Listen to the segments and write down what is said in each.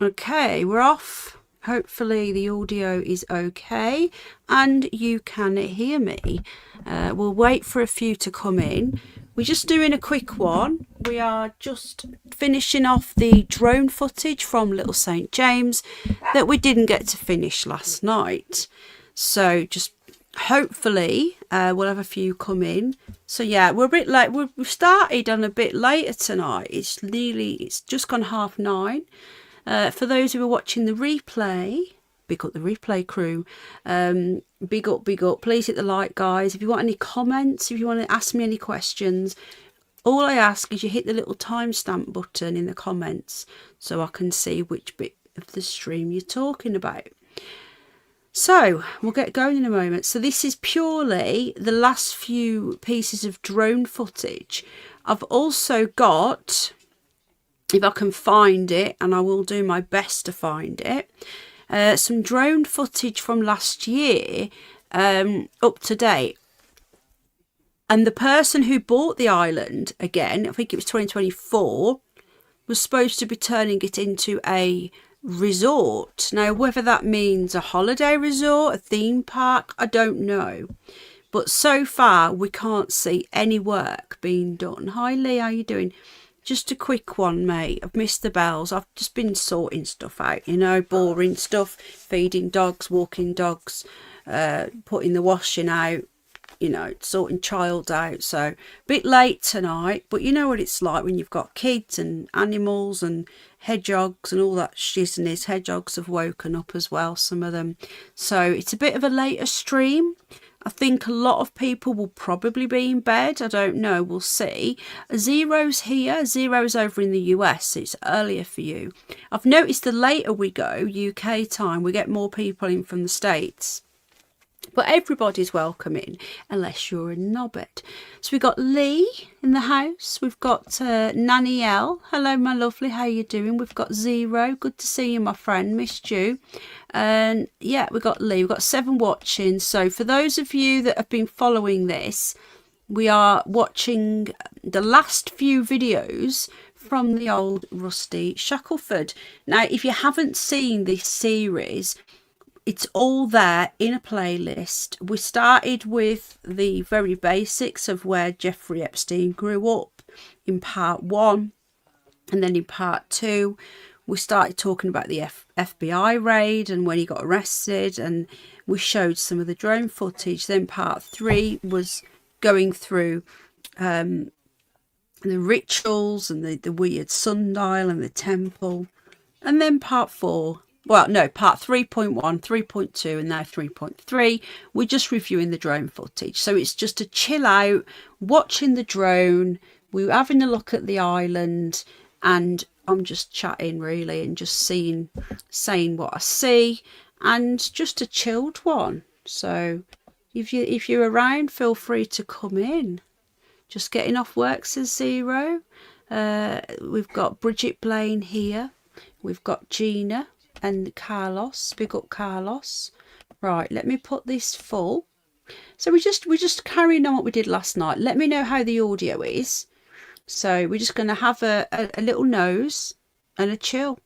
Okay, we're off. Hopefully the audio is okay and you can hear me. We'll wait for a few to come in. We're just doing a quick one. We are just finishing off the drone footage from Little St James that we didn't get to finish last night. So just hopefully we'll have a few come in. So yeah, we're a bit late. We've started on a bit later tonight. It's just gone 9:30. For those who are watching the replay, big up the replay crew. Big up. Please hit the like, guys. If you want any comments, if you want to ask me any questions, all I ask is you hit the little timestamp button in the comments so I can see which bit of the stream you're talking about. So we'll get going in a moment. So this is purely the last few pieces of drone footage. I've also got, if I can find it, and I will do my best to find it, some drone footage from last year, up to date. And the person who bought the island, again, I think it was 2024, was supposed to be turning it into a resort. Now, whether that means a holiday resort, a theme park, I don't know. But so far, we can't see any work being done. Hi, Lee, how you doing? Just a quick one, mate. I've missed the bells. I've just been sorting stuff out, you know, boring stuff, feeding dogs, walking dogs, putting the washing out, you know, sorting child out. So a bit late tonight, but you know what it's like when you've got kids and animals and hedgehogs and all that shizness. Hedgehogs have woken up as well, some of them. So it's a bit of a later stream. I think a lot of people will probably be in bed. I don't know. We'll see. Zero's here. Zero's over in the US. So it's earlier for you. I've noticed the later we go, UK time, we get more people in from the States. But everybody's welcome in, unless you're a knobhead. So we've got Lee in the house. We've got Nanny L. Hello, my lovely. How you doing? We've got Zero. Good to see you, my friend. Missed you. And yeah, we've got Lee. We've got 7 watching. So for those of you that have been following this, we are watching the last few videos from the old Rusty Shackelford. Now, if you haven't seen this series, it's all there in a playlist. We started with the very basics of where Jeffrey Epstein grew up in part 1. And then in part 2, we started talking about the FBI raid and when he got arrested. And we showed some of the drone footage. Then part 3 was going through the rituals and the weird sundial and the temple. And then part 4. Well, no, part 3.1, 3.2 and now 3.3, we're just reviewing the drone footage. So it's just to chill out, watching the drone, we're having a look at the island, and I'm just chatting really and just saying what I see, and just a chilled one. So if you're around, feel free to come in. Just getting off work, says Zero. We've got Bridget Blaine here. We've got Gina and Carlos. Big up Carlos. Right, let me put this full. So we're just carrying on what we did last night. Let me know how the audio is. So we're just going to have a little nose and a chill.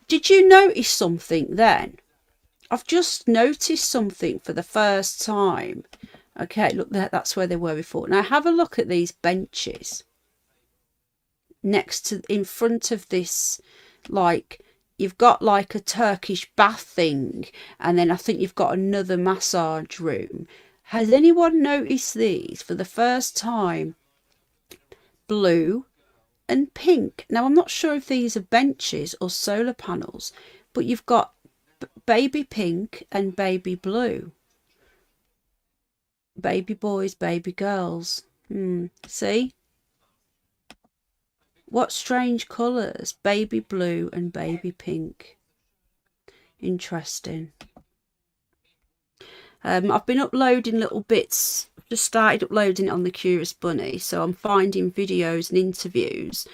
Did you notice something then? I've just noticed something for the first time. Okay, look, that's where they were before. Now have a look at these benches in front of this, like, you've got like a Turkish bath thing, and then I think you've got another massage room. Has anyone noticed these for the first time? Blue and pink. Now, I'm not sure if these are benches or solar panels, but you've got baby pink and baby blue. Baby boys, baby girls. See? What strange colours. Baby blue and baby pink. Interesting. I've been uploading little bits. Just started uploading it on the Curious Bunny. So I'm finding videos and interviews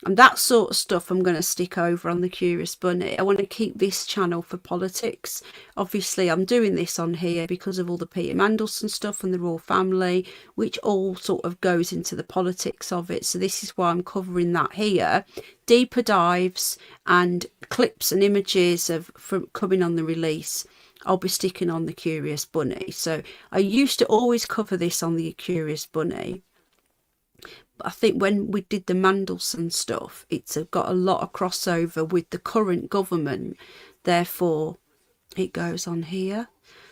And that sort of stuff I'm going to stick over on the Curious Bunny. I want to keep this channel for politics. Obviously, I'm doing this on here because of all the Peter Mandelson stuff and the royal family, which all sort of goes into the politics of it. So this is why I'm covering that here. Deeper dives and clips and images from coming on the release, I'll be sticking on the Curious Bunny. So I used to always cover this on the Curious Bunny. I think when we did the Mandelson stuff, it's got a lot of crossover with the current government. Therefore, it goes on here.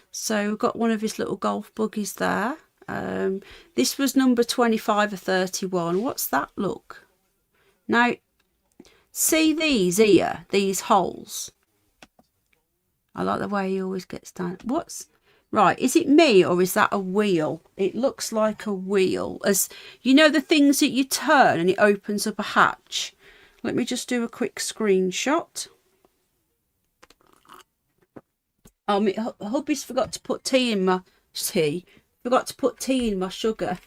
So we've got one of his little golf buggies there. This was number 25 or 31. What's that look? Now, see these here, these holes? I like the way he always gets down. What's... Right, is it me or is that a wheel? It looks like a wheel. As you know, the things that you turn and it opens up a hatch. Let me just do a quick screenshot. Oh, my hubby's forgot to put tea in my tea. Forgot to put tea in my sugar.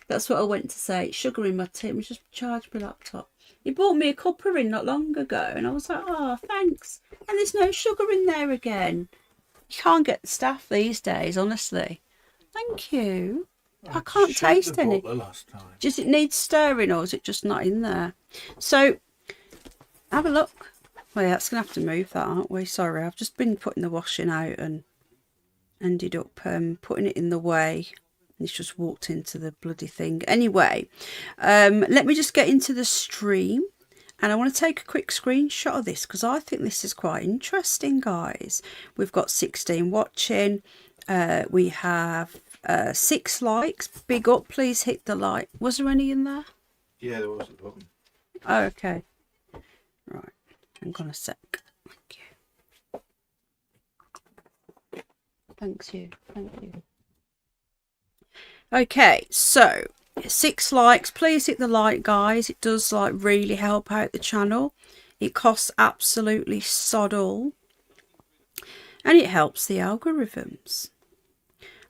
That's what I went to say. Sugar in my tea. Let me just charge my laptop. He bought me a cuppa in not long ago and I was like, oh, thanks. And there's no sugar in there again. You can't get the staff these days, honestly. Thank you. I can't taste any. Does it need stirring or is it just not in there? So, have a look. Well, yeah, that's going to have to move that, aren't we? Sorry, I've just been putting the washing out and ended up putting it in the way. It's just walked into the bloody thing. Anyway, let me just get into the stream. And I want to take a quick screenshot of this because I think this is quite interesting, guys. We've got 16 watching. We have 6 likes. Big up, please hit the like. Was there any in there? Yeah, there was at the bottom. Oh, okay. Right. Hang on a sec. Thank you. Thanks you. Thank you. Okay, so 6 likes. Please hit the like, guys. It does like really help out the channel. It costs absolutely sod all, and it helps the algorithms.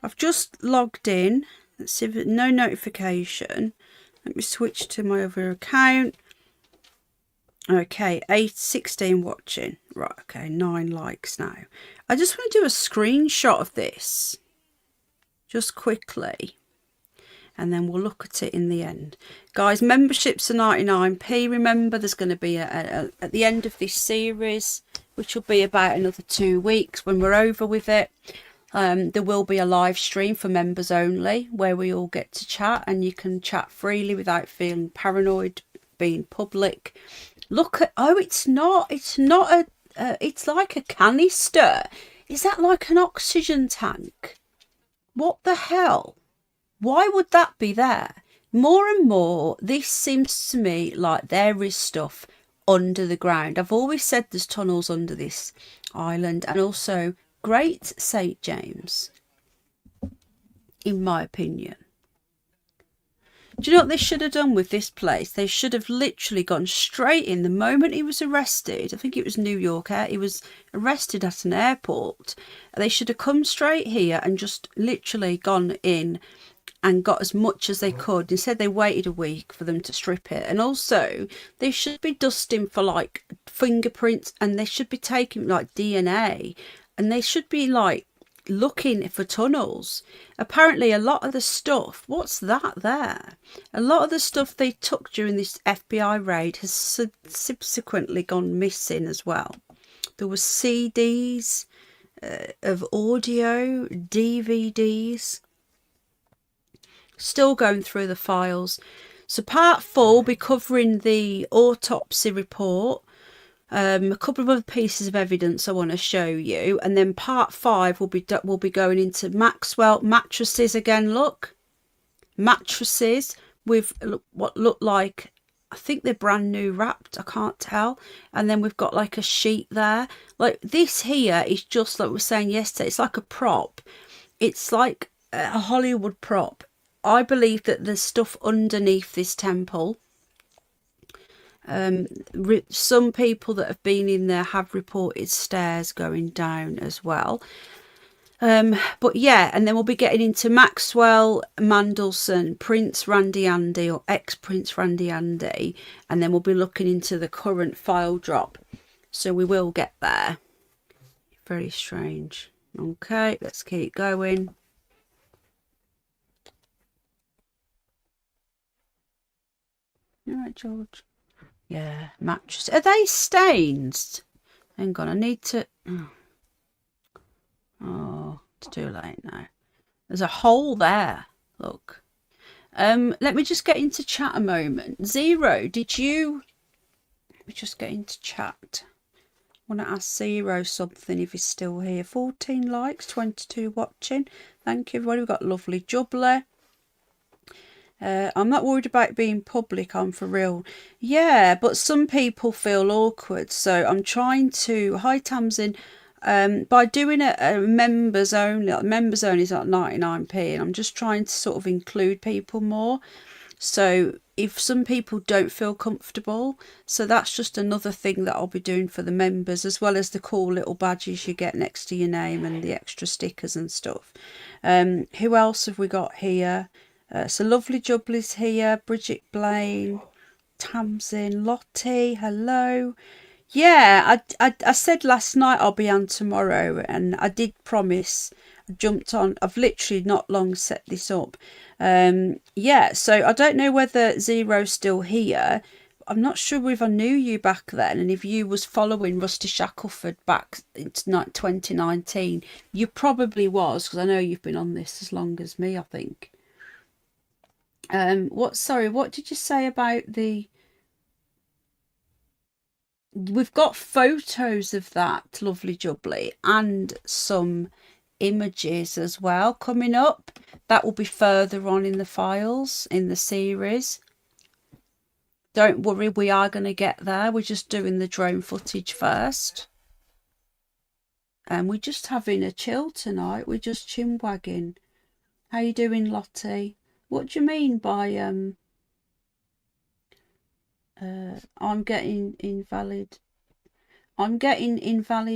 I've just logged in. Let's see if it, no notification. Let me switch to my other account. Okay, 16 watching. Right, okay, 9 likes now. I just want to do a screenshot of this just quickly. And then we'll look at it in the end. Guys, memberships are 99p. Remember, there's going to be at the end of this series, which will be about another 2 weeks when we're over with it. There will be a live stream for members only where we all get to chat and you can chat freely without feeling paranoid, being public. Look at, oh, it's not it's like a canister. Is that like an oxygen tank? What the hell? Why would that be there? More and more, this seems to me like there is stuff under the ground. I've always said there's tunnels under this island, and also Great St. James, in my opinion. Do you know what they should have done with this place? They should have literally gone straight in the moment he was arrested. I think it was New York. He was arrested at an airport. They should have come straight here and just literally gone in and got as much as they could. Instead, they waited a week for them to strip it. And also, they should be dusting for like fingerprints, and they should be taking like DNA, and they should be like looking for tunnels. Apparently, a lot of the stuff, what's that there? A lot of the stuff they took during this FBI raid has subsequently gone missing as well. There were CDs of audio, DVDs. Still going through the files. So part 4 will be covering the autopsy report, a couple of other pieces of evidence I want to show you, and then part 5 will be going into Maxwell mattresses again. Look, mattresses with what look like, I think they're brand new wrapped, I can't tell, and then we've got like a sheet there. Like this here is just like we were saying yesterday, it's like a prop. It's like a Hollywood prop. I believe that there's stuff underneath this temple. Some people that have been in there have reported stairs going down as well. But yeah, and then we'll be getting into Maxwell Mandelson, Prince Randy Andy, or ex-Prince Randy Andy, and then we'll be looking into the current file drop. So we will get there. Very strange. Okay, let's keep going. All right, George. Yeah, mattress. Are they stains? Hang on, I need to... Oh, it's too late now. There's a hole there. Look. Let me just get into chat a moment. Zero, did you... Let me just get into chat. I want to ask Zero something if he's still here. 14 likes, 22 watching. Thank you, everybody. We've got lovely jubbly. I'm not worried about being public, I'm for real. Yeah, but some people feel awkward, so I'm trying to... Hi, Tamsin. By doing a members only, like members only is like 99p, and I'm just trying to sort of include people more. So if some people don't feel comfortable, so that's just another thing that I'll be doing for the members, as well as the cool little badges you get next to your name and the extra stickers and stuff. Who else have we got here? So Lovely Jubbly's here, Bridget Blaine, Tamsin, Lottie, hello. Yeah, I said last night I'll be on tomorrow, and I did promise. I jumped on. I've literally not long set this up. Yeah, so I don't know whether Zero's still here. I'm not sure if I knew you back then, and if you was following Rusty Shackelford back into 2019. You probably was, because I know you've been on this as long as me, I think. What did you say about the... We've got photos of that, Lovely Jubbly, and some images as well coming up. That will be further on in the files, in the series. Don't worry, we are going to get there. We're just doing the drone footage first. And we're just having a chill tonight. We're just chin-wagging. How you doing, Lottie? What do you mean by... I'm getting invalid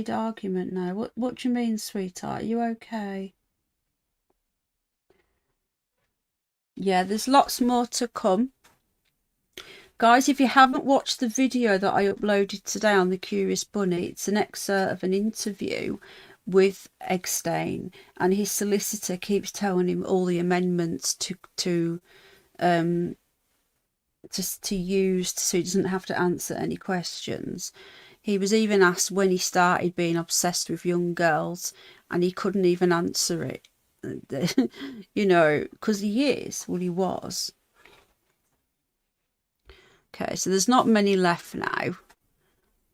argument now. What do you mean, sweetheart? Are you okay? Yeah, there's lots more to come. Guys, if you haven't watched the video that I uploaded today on the Curious Bunny, it's an excerpt of an interview with Epstein, and his solicitor keeps telling him all the amendments to use so he doesn't have to answer any questions. He was even asked when he started being obsessed with young girls, and he couldn't even answer it. You know, because he was. Okay, so there's not many left now.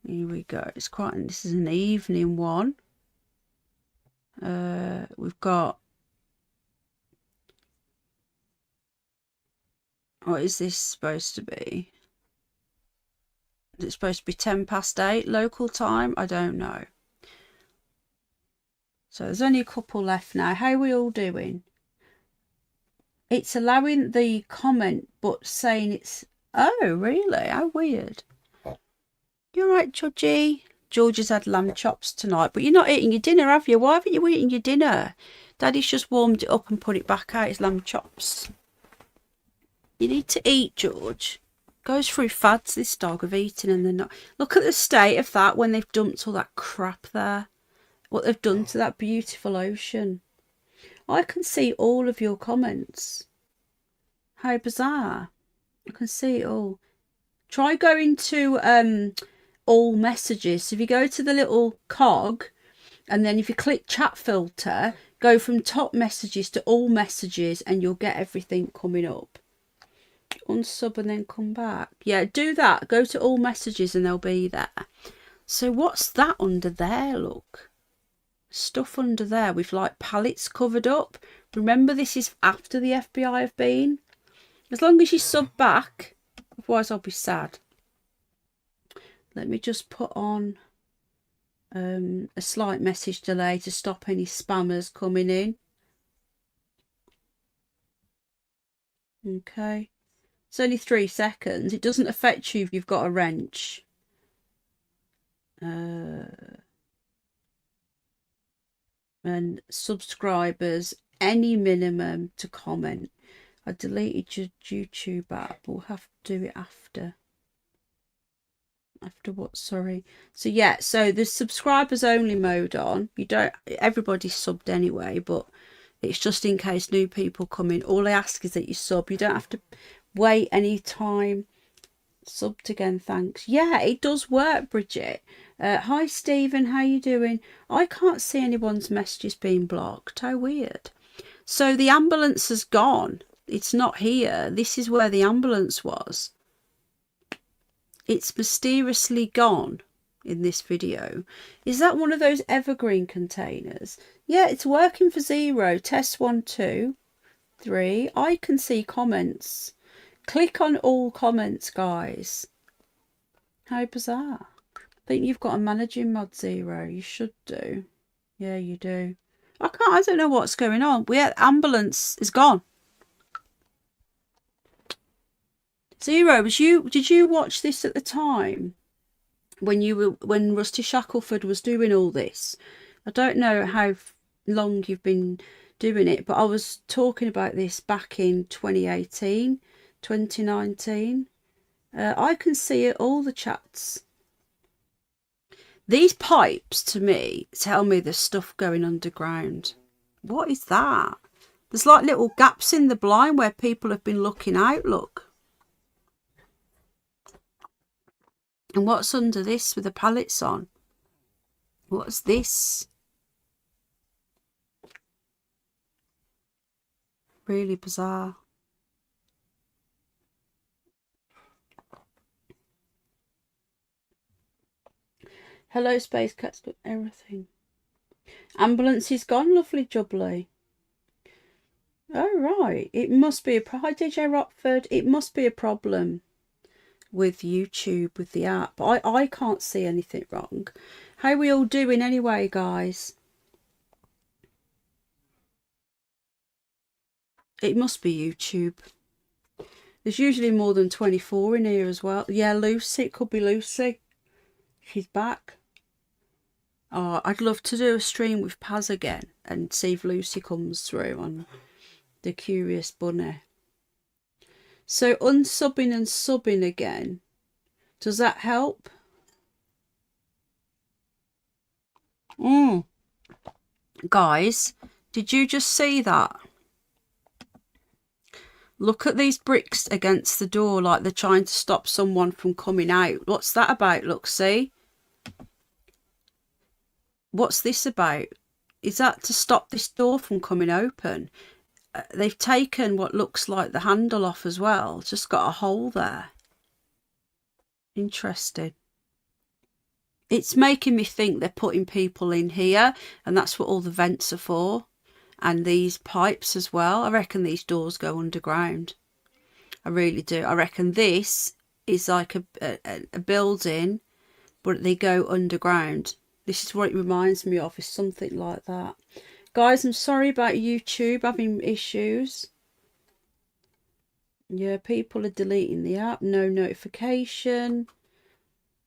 Here we go. This is an evening one. We've got... What is this supposed to be? Is it supposed to be 8:10 local time? I don't know. So there's only a couple left now. How are we all doing? It's allowing the comment, but saying it's... Oh, really? How weird. You're right, Georgie. George has had lamb chops tonight, but you're not eating your dinner, have you? Why haven't you eaten your dinner? Daddy's just warmed it up and put it back out. It's lamb chops. You need to eat, George. Goes through fads, this dog, of eating and then not. Look at the state of that when they've dumped all that crap there. What they've done to that beautiful ocean. I can see all of your comments. How bizarre. I can see it all. Try going to all messages. So if you go to the little cog, and then if you click chat filter, go from top messages to all messages, and you'll get everything coming up. Unsub and then come back. Yeah, do that. Go to all messages and they'll be there. So what's that under there? Look, stuff under there with like pallets covered up. Remember, this is after the FBI have been. As long as you sub back, otherwise I'll be sad. Let me just put on a slight message delay to stop any spammers coming in. Okay. It's only 3 seconds. It doesn't affect you if you've got a wrench. and subscribers, any minimum to comment. I deleted your YouTube app. We'll have to do it after. After what? Sorry. So yeah, so the subscribers only mode on. You don't, everybody's subbed anyway, but it's just in case new people come in. All I ask is that you sub. You don't have to wait any time. Subbed again, thanks. Yeah, it does work, Bridget. Hi Stephen, how you doing? I can't see anyone's messages being blocked. How weird. So the ambulance has gone. It's not here. This is where the ambulance was. It's mysteriously gone in this video. Is that one of those evergreen containers? Yeah, it's working for 0. Test 1, 2, 3. I can see comments. Click on all comments, guys. How bizarre. I think you've got a managing mod 0. You should do. Yeah, you do. I don't know what's going on. Ambulance is gone. 0, did you watch this at the time when Rusty Shackelford was doing all this? I don't know how long you've been doing it, but I was talking about this back in 2018, 2019. I can see it, all the chats. These pipes, to me, tell me there's stuff going underground. What is that? There's like little gaps in the blind where people have been looking out, look. And what's under this with the pallets on? What's this? Really bizarre. Hello, Space Cat's got everything. Ambulance is gone, lovely jubbly. Oh, right. It must be hi, DJ Rockford. It must be a problem with YouTube, with the app. I can't see anything wrong. How are we all doing anyway, guys? It must be YouTube. There's usually more than 24 in here as well. Yeah, Lucy. It could be Lucy. She's back. Oh, I'd love to do a stream with Paz again and see if Lucy comes through on the Curious Bunny. So unsubbing and subbing again. Does that help? Guys, did you just see that? Look at these bricks against the door like they're trying to stop someone from coming out. What's that about? Look, see? What's this about? Is that to stop this door from coming open? They've taken what looks like the handle off as well. It's just got a hole there. Interesting. It's making me think they're putting people in here, and that's what all the vents are for. And these pipes as well. I reckon these doors go underground. I really do. I reckon this is like a building, but they go underground. This is what it reminds me of, is something like that. Guys, I'm sorry about YouTube having issues. Yeah, people are deleting the app. No notification.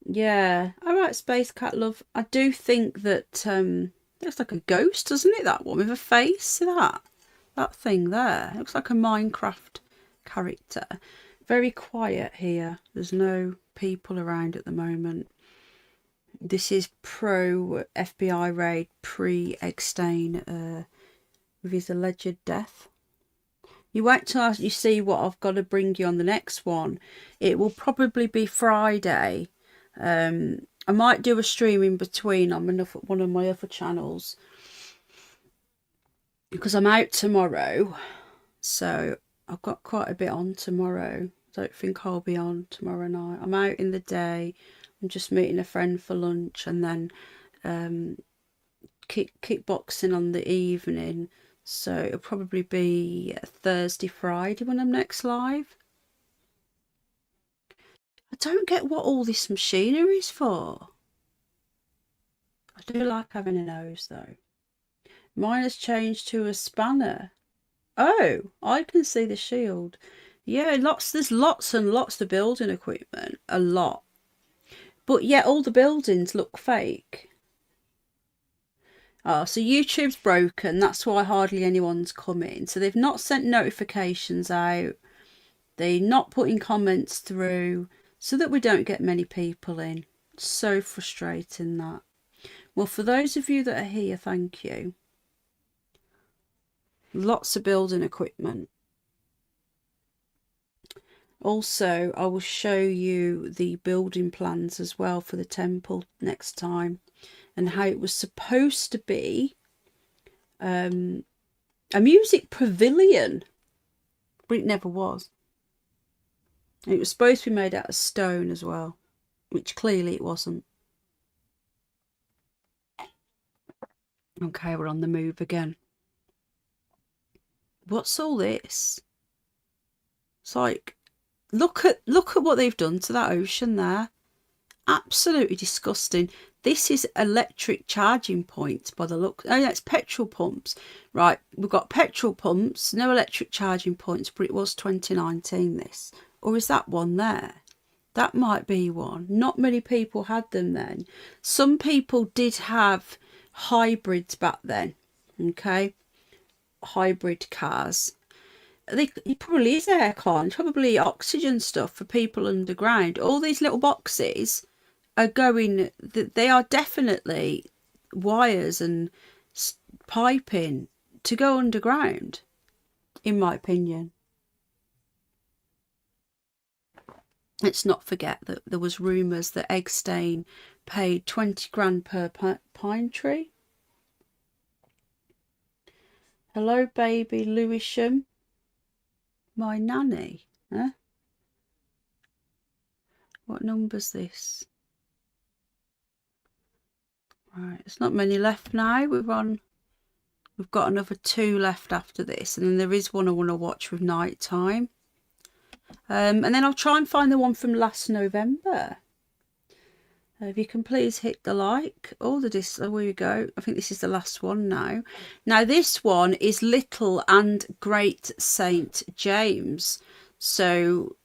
Yeah. All right, Space Cat Love. I do think that looks like a ghost, doesn't it? That one with a face. See that? That thing there. It looks like a Minecraft character. Very quiet here. There's no people around at the moment. This is pro FBI raid, pre-Epstein with his alleged death. You wait till you see what I've got to bring you on the next one. It will probably be Friday. I might do a stream in between on one of my other channels because I'm out tomorrow. So I've got quite a bit on tomorrow. I don't think I'll be on tomorrow night. I'm out in the day. I'm just meeting a friend for lunch, and then kickboxing on the evening. So it'll probably be Thursday, Friday when I'm next live. I don't get what all this machinery is for. I do like having a nose though. Mine has changed to a spanner. Oh, I can see the shield. Yeah, there's lots and lots of building equipment. A lot. But yet all the buildings look fake. Oh, so YouTube's broken. That's why hardly anyone's coming. So they've not sent notifications out. They're not putting comments through so that we don't get many people in. So frustrating that. Well, for those of you that are here, thank you. Lots of building equipment. Also, I will show you the building plans as well for the temple next time, and how it was supposed to be a music pavilion, but it never was. It was supposed to be made out of stone as well, which clearly it wasn't. Okay, we're on the move again. What's all this? It's like, look at what they've done to that ocean there. Absolutely disgusting. This is electric charging points by the look. Oh, that's petrol pumps. Right, we've got petrol pumps, no electric charging points, but it was 2019 this. Or is that one there? That might be one. Not many people had them then. Some people did have hybrids back then. Okay, hybrid cars. It probably is aircon, probably oxygen stuff for people underground. All these little boxes are going, they are definitely wires and piping to go underground, in my opinion. Let's not forget that there was rumours that Epstein paid 20 grand per pine tree. Hello, baby Lewisham. My nanny, huh? What number's this? Right, there's not many left now. We've got another 2 left after this, and then there is one I want to watch with night time. And then I'll try and find the one from last November. If you can please hit the like. Oh, here we go. I think this is the last one now. Now this one is Little and Great St. James. So,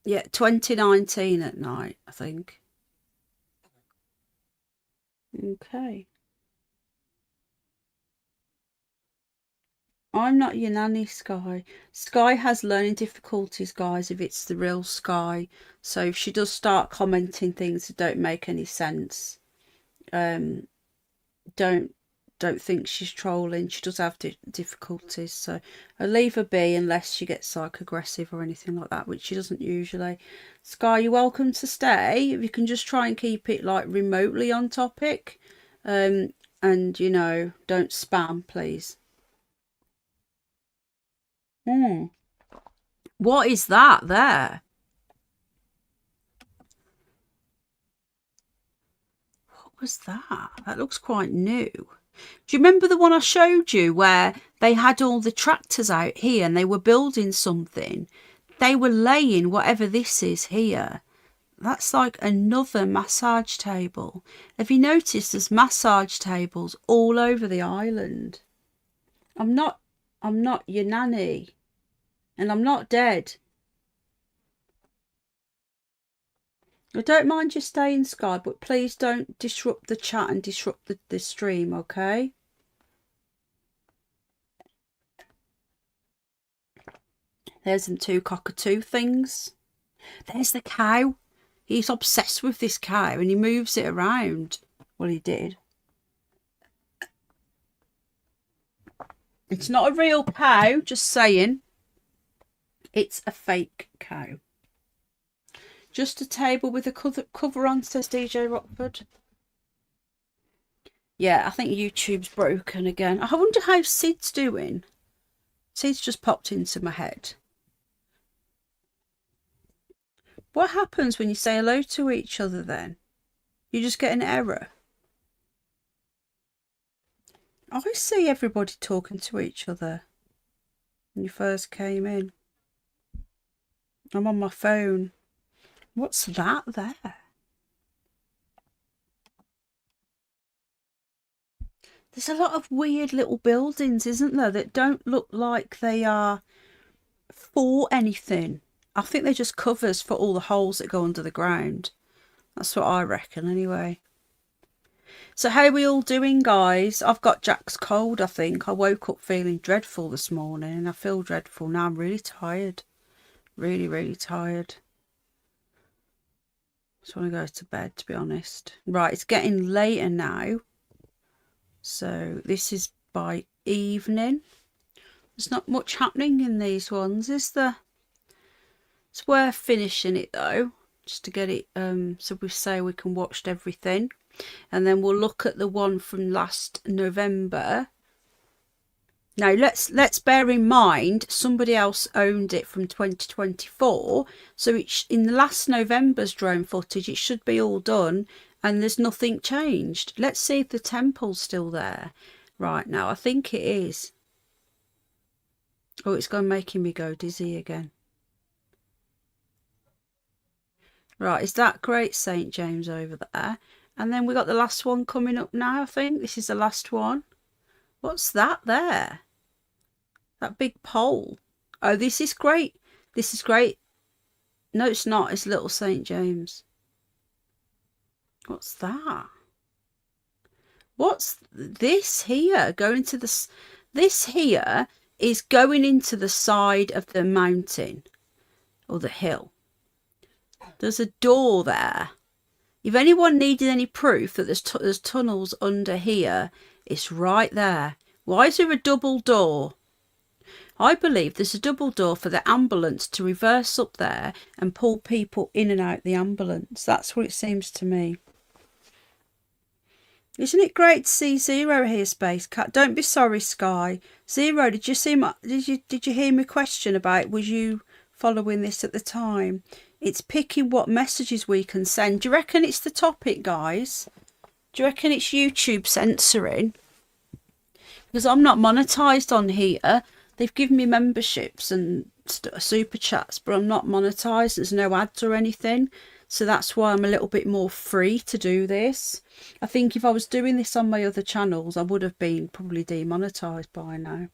yeah, 2019 at night, I think. Okay. I'm not your nanny, Sky. Sky has learning difficulties, guys, if it's the real Sky. So if she does start commenting things that don't make any sense, don't think she's trolling. She does have difficulties, so I'll leave her be unless she gets like aggressive or anything like that, which she doesn't usually. Sky, you're welcome to stay. If you can just try and keep it like remotely on topic, and you know, don't spam, please. What is that there? What was that? That looks quite new. Do you remember the one I showed you where they had all the tractors out here and they were building something? They were laying whatever this is here. That's like another massage table. Have you noticed there's massage tables all over the island? I'm not your nanny. And I'm not dead. I don't mind you staying, Sky, but please don't disrupt the chat and disrupt the stream, okay? There's them 2 cockatoo things. There's the cow. He's obsessed with this cow and he moves it around. Well, he did. It's not a real cow, just saying. It's a fake cow. Just a table with a cover on, says DJ Rockford. Yeah, I think YouTube's broken again. I wonder how Sid's doing. Sid's just popped into my head. What happens when you say hello to each other then? You just get an error. I see everybody talking to each other when you first came in. I'm on my phone. What's that there? There's a lot of weird little buildings, isn't there, that don't look like they are for anything. I think they're just covers for all the holes that go under the ground. That's what I reckon anyway. So how are we all doing, guys? I've got Jack's cold, I think. I woke up feeling dreadful this morning and I feel dreadful now. I'm really tired. Really, really tired. Just want to go to bed, to be honest. Right, it's getting later now. So this is by evening. There's not much happening in these ones, is there? It's worth finishing it though, just to get it so we say we can watch everything. And then we'll look at the one from last November. Now let's bear in mind somebody else owned it from 2024, so it's in the last November's drone footage. It should be all done and there's nothing changed. Let's see if the temple's still there right now. I think it is. Oh, it's gone making me go dizzy again. Right, is that Great St. James over there? And then we got the last one coming up now, I think. This is the last one. What's that there? That big pole. Oh, this is great. This is great. No, it's not. It's Little St. James. What's that? What's this here? Going to the... This here is going into the side of the mountain or the hill. There's a door there. If anyone needed any proof that there's tunnels under here, it's right there. Why is there a double door? I believe there's a double door for the ambulance to reverse up there and pull people in and out the ambulance. That's what it seems to me. Isn't it great to see Zero here, Space Cat? Don't be sorry, Sky. Zero, did you hear my question about was you following this at the time? It's picking what messages we can send. Do you reckon it's the topic, guys? Do you reckon it's YouTube censoring? Because I'm not monetized on here. They've given me memberships and super chats, but I'm not monetized. There's no ads or anything. So that's why I'm a little bit more free to do this. I think if I was doing this on my other channels, I would have been probably demonetized by now.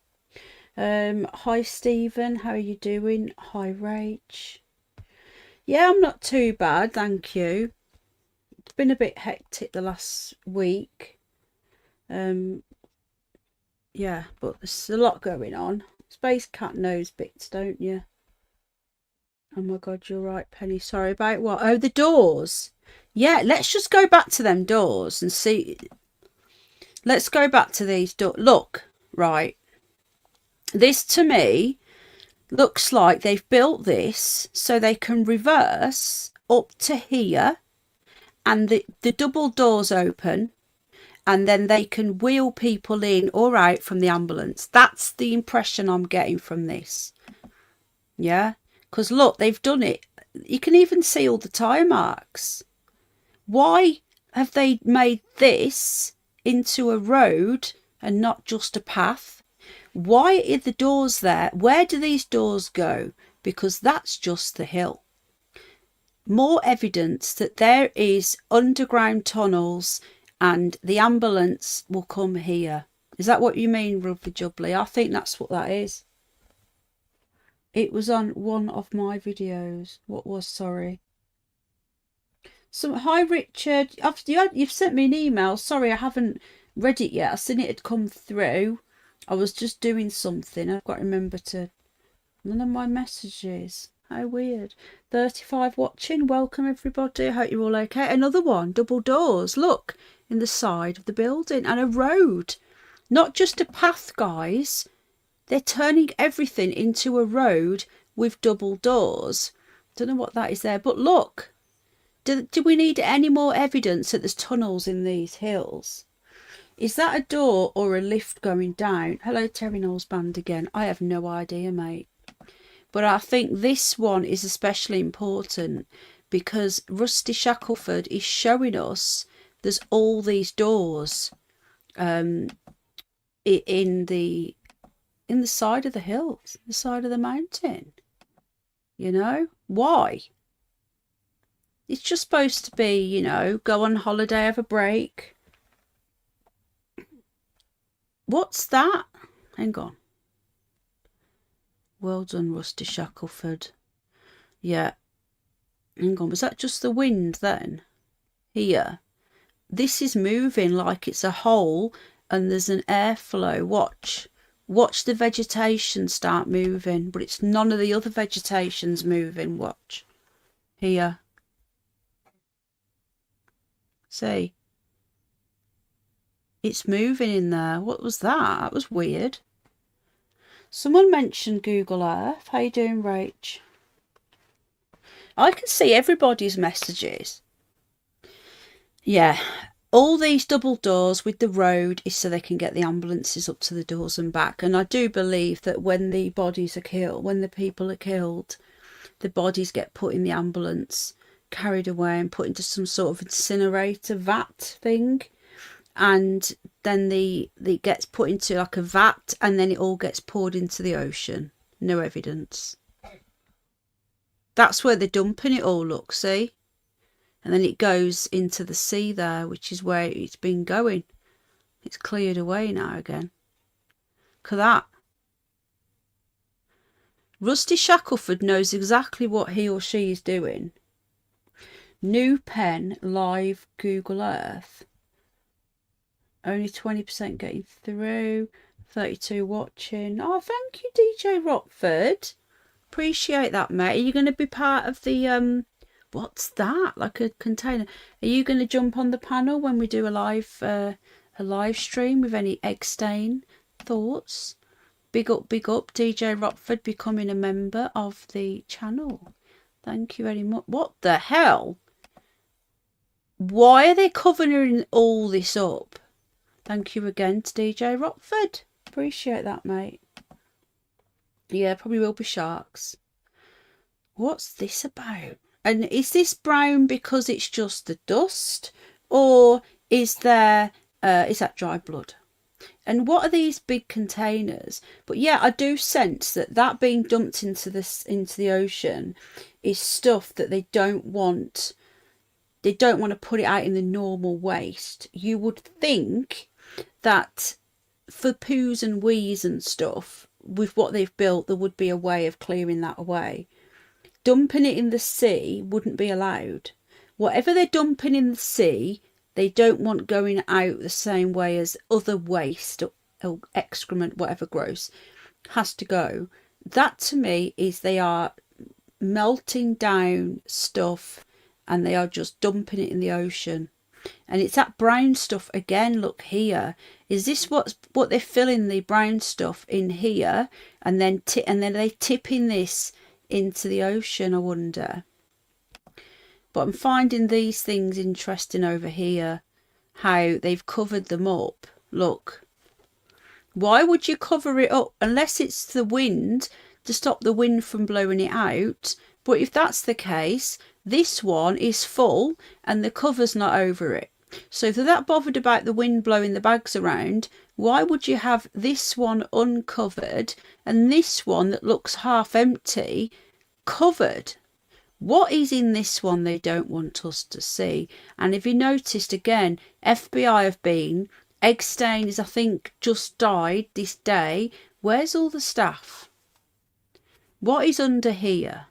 Hi, Stephen. How are you doing? Hi, Rach. Yeah, I'm not too bad, thank you. It's been a bit hectic the last week. Yeah, but there's a lot going on. Space Cat knows bits, don't you? Oh my God, you're right, Penny. Sorry about what? Oh, the doors. Yeah, let's just go back to them doors and see. Let's go back to these doors. Look, right. This to me looks like they've built this so they can reverse up to here and the double doors open and then they can wheel people in or out from the ambulance. That's the impression I'm getting from this. Yeah, because look, they've done it. You can even see all the tire marks. Why have they made this into a road and not just a path? Why are the doors there? Where do these doors go? Because that's just the hill. More evidence that there is underground tunnels and the ambulance will come here. Is that what you mean, Rubbly Jubbly? I think that's what that is. It was on one of my videos. What was, sorry? So, hi, Richard. You've sent me an email. Sorry, I haven't read it yet. I seen it had come through. I was just doing something. I've got to remember to... None of my messages. How weird. 35 watching. Welcome, everybody. I hope you're all okay. Another one. Double doors. Look, in the side of the building. And a road. Not just a path, guys. They're turning everything into a road with double doors. Don't know what that is there. But look. Do we need any more evidence that there's tunnels in these hills? Is that a door or a lift going down? Hello, Terry Knowles Band again. I have no idea, mate. But I think this one is especially important because Rusty Shackelford is showing us there's all these doors in the side of the hills, the side of the mountain. You know? Why? It's just supposed to be, you know, go on holiday, have a break. What's that? Hang on. Well done, Rusty Shackelford. Yeah. Hang on. Was that just the wind then? Here. this is moving like it's a hole and there's an airflow. Watch the vegetation start moving, but it's none of the other vegetation's moving. Watch here. See, it's moving in there. What was that? That was weird. Someone mentioned Google Earth. How you doing, Rach? I can see everybody's messages. Yeah, all these double doors with the road is so they can get the ambulances up to the doors and back. And I do believe that when the bodies are killed, when the people are killed, the bodies get put in the ambulance, carried away and put into some sort of incinerator vat thing. And then the gets put into like a vat, and then it all gets poured into the ocean. No evidence. That's where they're dumping it all, look, see? And then it goes into the sea there, which is where it's been going. It's cleared away now again. Look at that. Rusty Shackleford knows exactly what he or she is doing. New pen, live Google Earth. Only 20% getting through. 32 watching. Oh, thank you, DJ Rockford. Appreciate that, mate. Are you going to be part of the what's that? Like a container? Are you going to jump on the panel when we do a live stream with any Epstein thoughts? Big up, DJ Rockford becoming a member of the channel. Thank you very much. What the hell? Why are they covering all this up? Thank you again to DJ Rockford. Appreciate that, mate. Yeah, probably will be sharks. What's this about? And is this brown because it's just the dust, or is there is that dry blood? And what are these big containers? But yeah, I do sense that being dumped into the ocean is stuff that they don't want. They don't want to put it out in the normal waste. You would think that for poos and wees and stuff, with what they've built, there would be a way of clearing that away. Dumping it in the sea wouldn't be allowed. Whatever they're dumping in the sea, they don't want going out the same way as other waste or excrement, whatever gross, has to go. That to me is they are melting down stuff and they are just dumping it in the ocean. And it's that brown stuff again. Look here. Is this what they're filling the brown stuff in here, and then they tipping this into the ocean? I wonder. But I'm finding these things interesting over here. How they've covered them up. Look. Why would you cover it up unless it's the wind to stop the wind from blowing it out? But if that's the case, this one is full and the cover's not over it. So if they're that bothered about the wind blowing the bags around, why would you have this one uncovered and this one that looks half empty covered? What is in this one they don't want us to see? And if you noticed again, FBI have been, Epstein is I think just died this day. Where's all the staff? What is under here?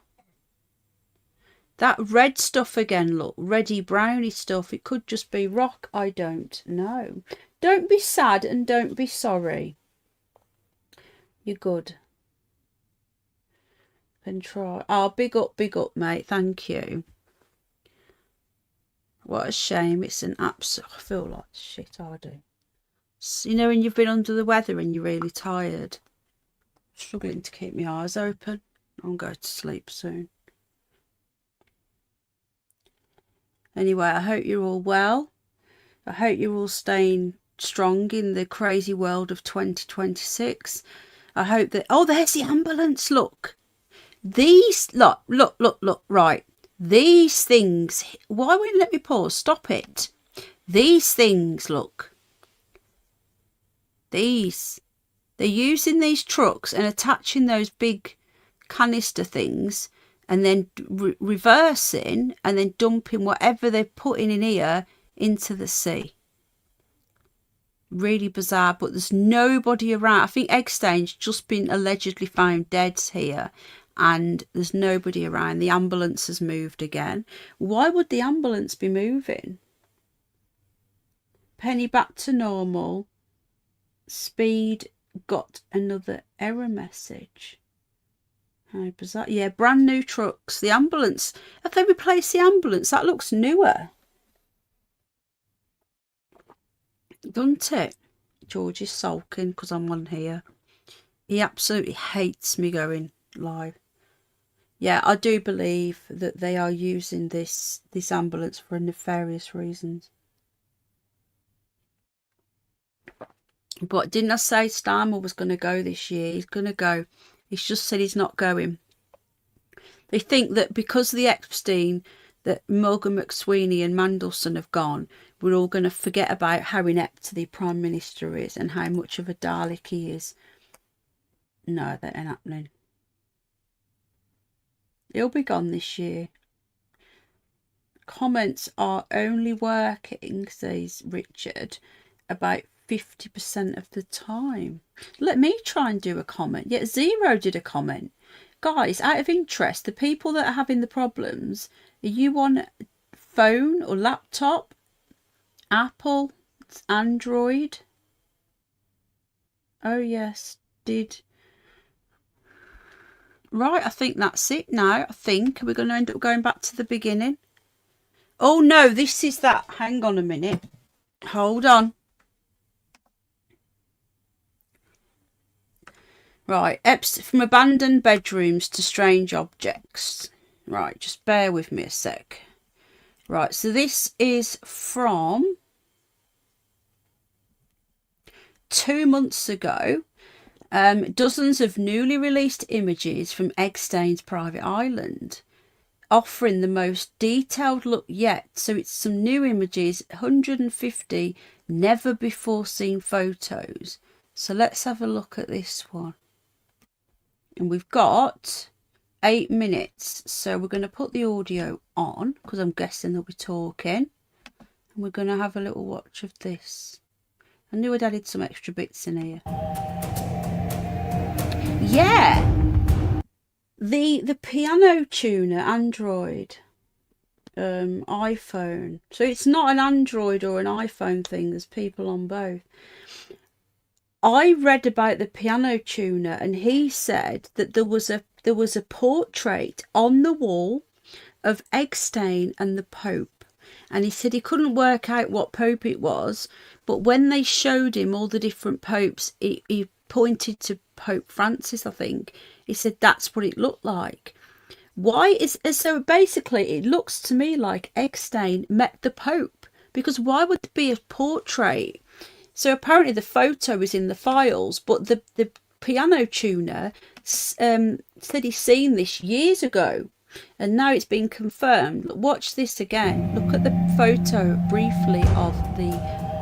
That red stuff again, look, reddy browny stuff. It could just be rock. I don't know. Don't be sad and don't be sorry. You're good. Then try. Oh, big up, mate. Thank you. What a shame. It's an absolute. I feel like shit, I do. You know when you've been under the weather and you're really tired. Struggling to keep my eyes open. I'll go to sleep soon. Anyway, I hope you're all well. I hope you're all staying strong in the crazy world of 2026. I hope that... Oh, there's the ambulance, look. These... Look, right. These things... Why won't you let me pause? Stop it. These things, look. These. They're using these trucks and attaching those big canister things and then reversing and then dumping whatever they're putting in here into the sea. Really bizarre, but there's nobody around. I think Epstein's just been allegedly found dead here and there's nobody around. The ambulance has moved again. Why would the ambulance be moving? Penny back to normal. Speed got another error message. How bizarre. Yeah, brand new trucks. The ambulance. Have they replaced the ambulance? That looks newer. Doesn't it? George is sulking because I'm on here. He absolutely hates me going live. Yeah, I do believe that they are using this ambulance for nefarious reasons. But didn't I say Starmer was going to go this year? He's going to go. He's just said he's not going. They think that because of the Epstein, that Morgan McSweeney and Mandelson have gone, we're all going to forget about how inept the Prime Minister is and how much of a Dalek he is. No, that ain't happening. He'll be gone this year. Comments are only working, says Richard, about 50% of the time. Let me try and do a comment. Yeah, Zero did a comment. Guys, out of interest, the people that are having the problems, are you on phone or laptop? Apple? Android? Oh yes, did. Right, I think that's it now. I think we're going to end up going back to the beginning. Oh no, this is that. Hang on a minute. Hold on. Right, from abandoned bedrooms to strange objects. Right, just bear with me a sec. Right, so this is from 2 months ago. Dozens of newly released images from Epstein's private island, offering the most detailed look yet. So it's some new images, 150 never before seen photos. So let's have a look at this one. And we've got 8 minutes. So we're going to put the audio on because I'm guessing they'll be talking. And we're going to have a little watch of this. I knew I'd added some extra bits in here. Yeah, the piano tuner Android iPhone. So it's not an Android or an iPhone thing. There's people on both. I read about the piano tuner, and he said that there was a portrait on the wall of Epstein and the Pope, and he said he couldn't work out what Pope it was, but when they showed him all the different popes, he pointed to Pope Francis, I think. He said that's what it looked like. Why is so basically it looks to me like Epstein met the Pope, because why would there be a portrait? So apparently the photo is in the files, but the piano tuner said he's seen this years ago, and now it's been confirmed. Watch this again. Look at the photo briefly of the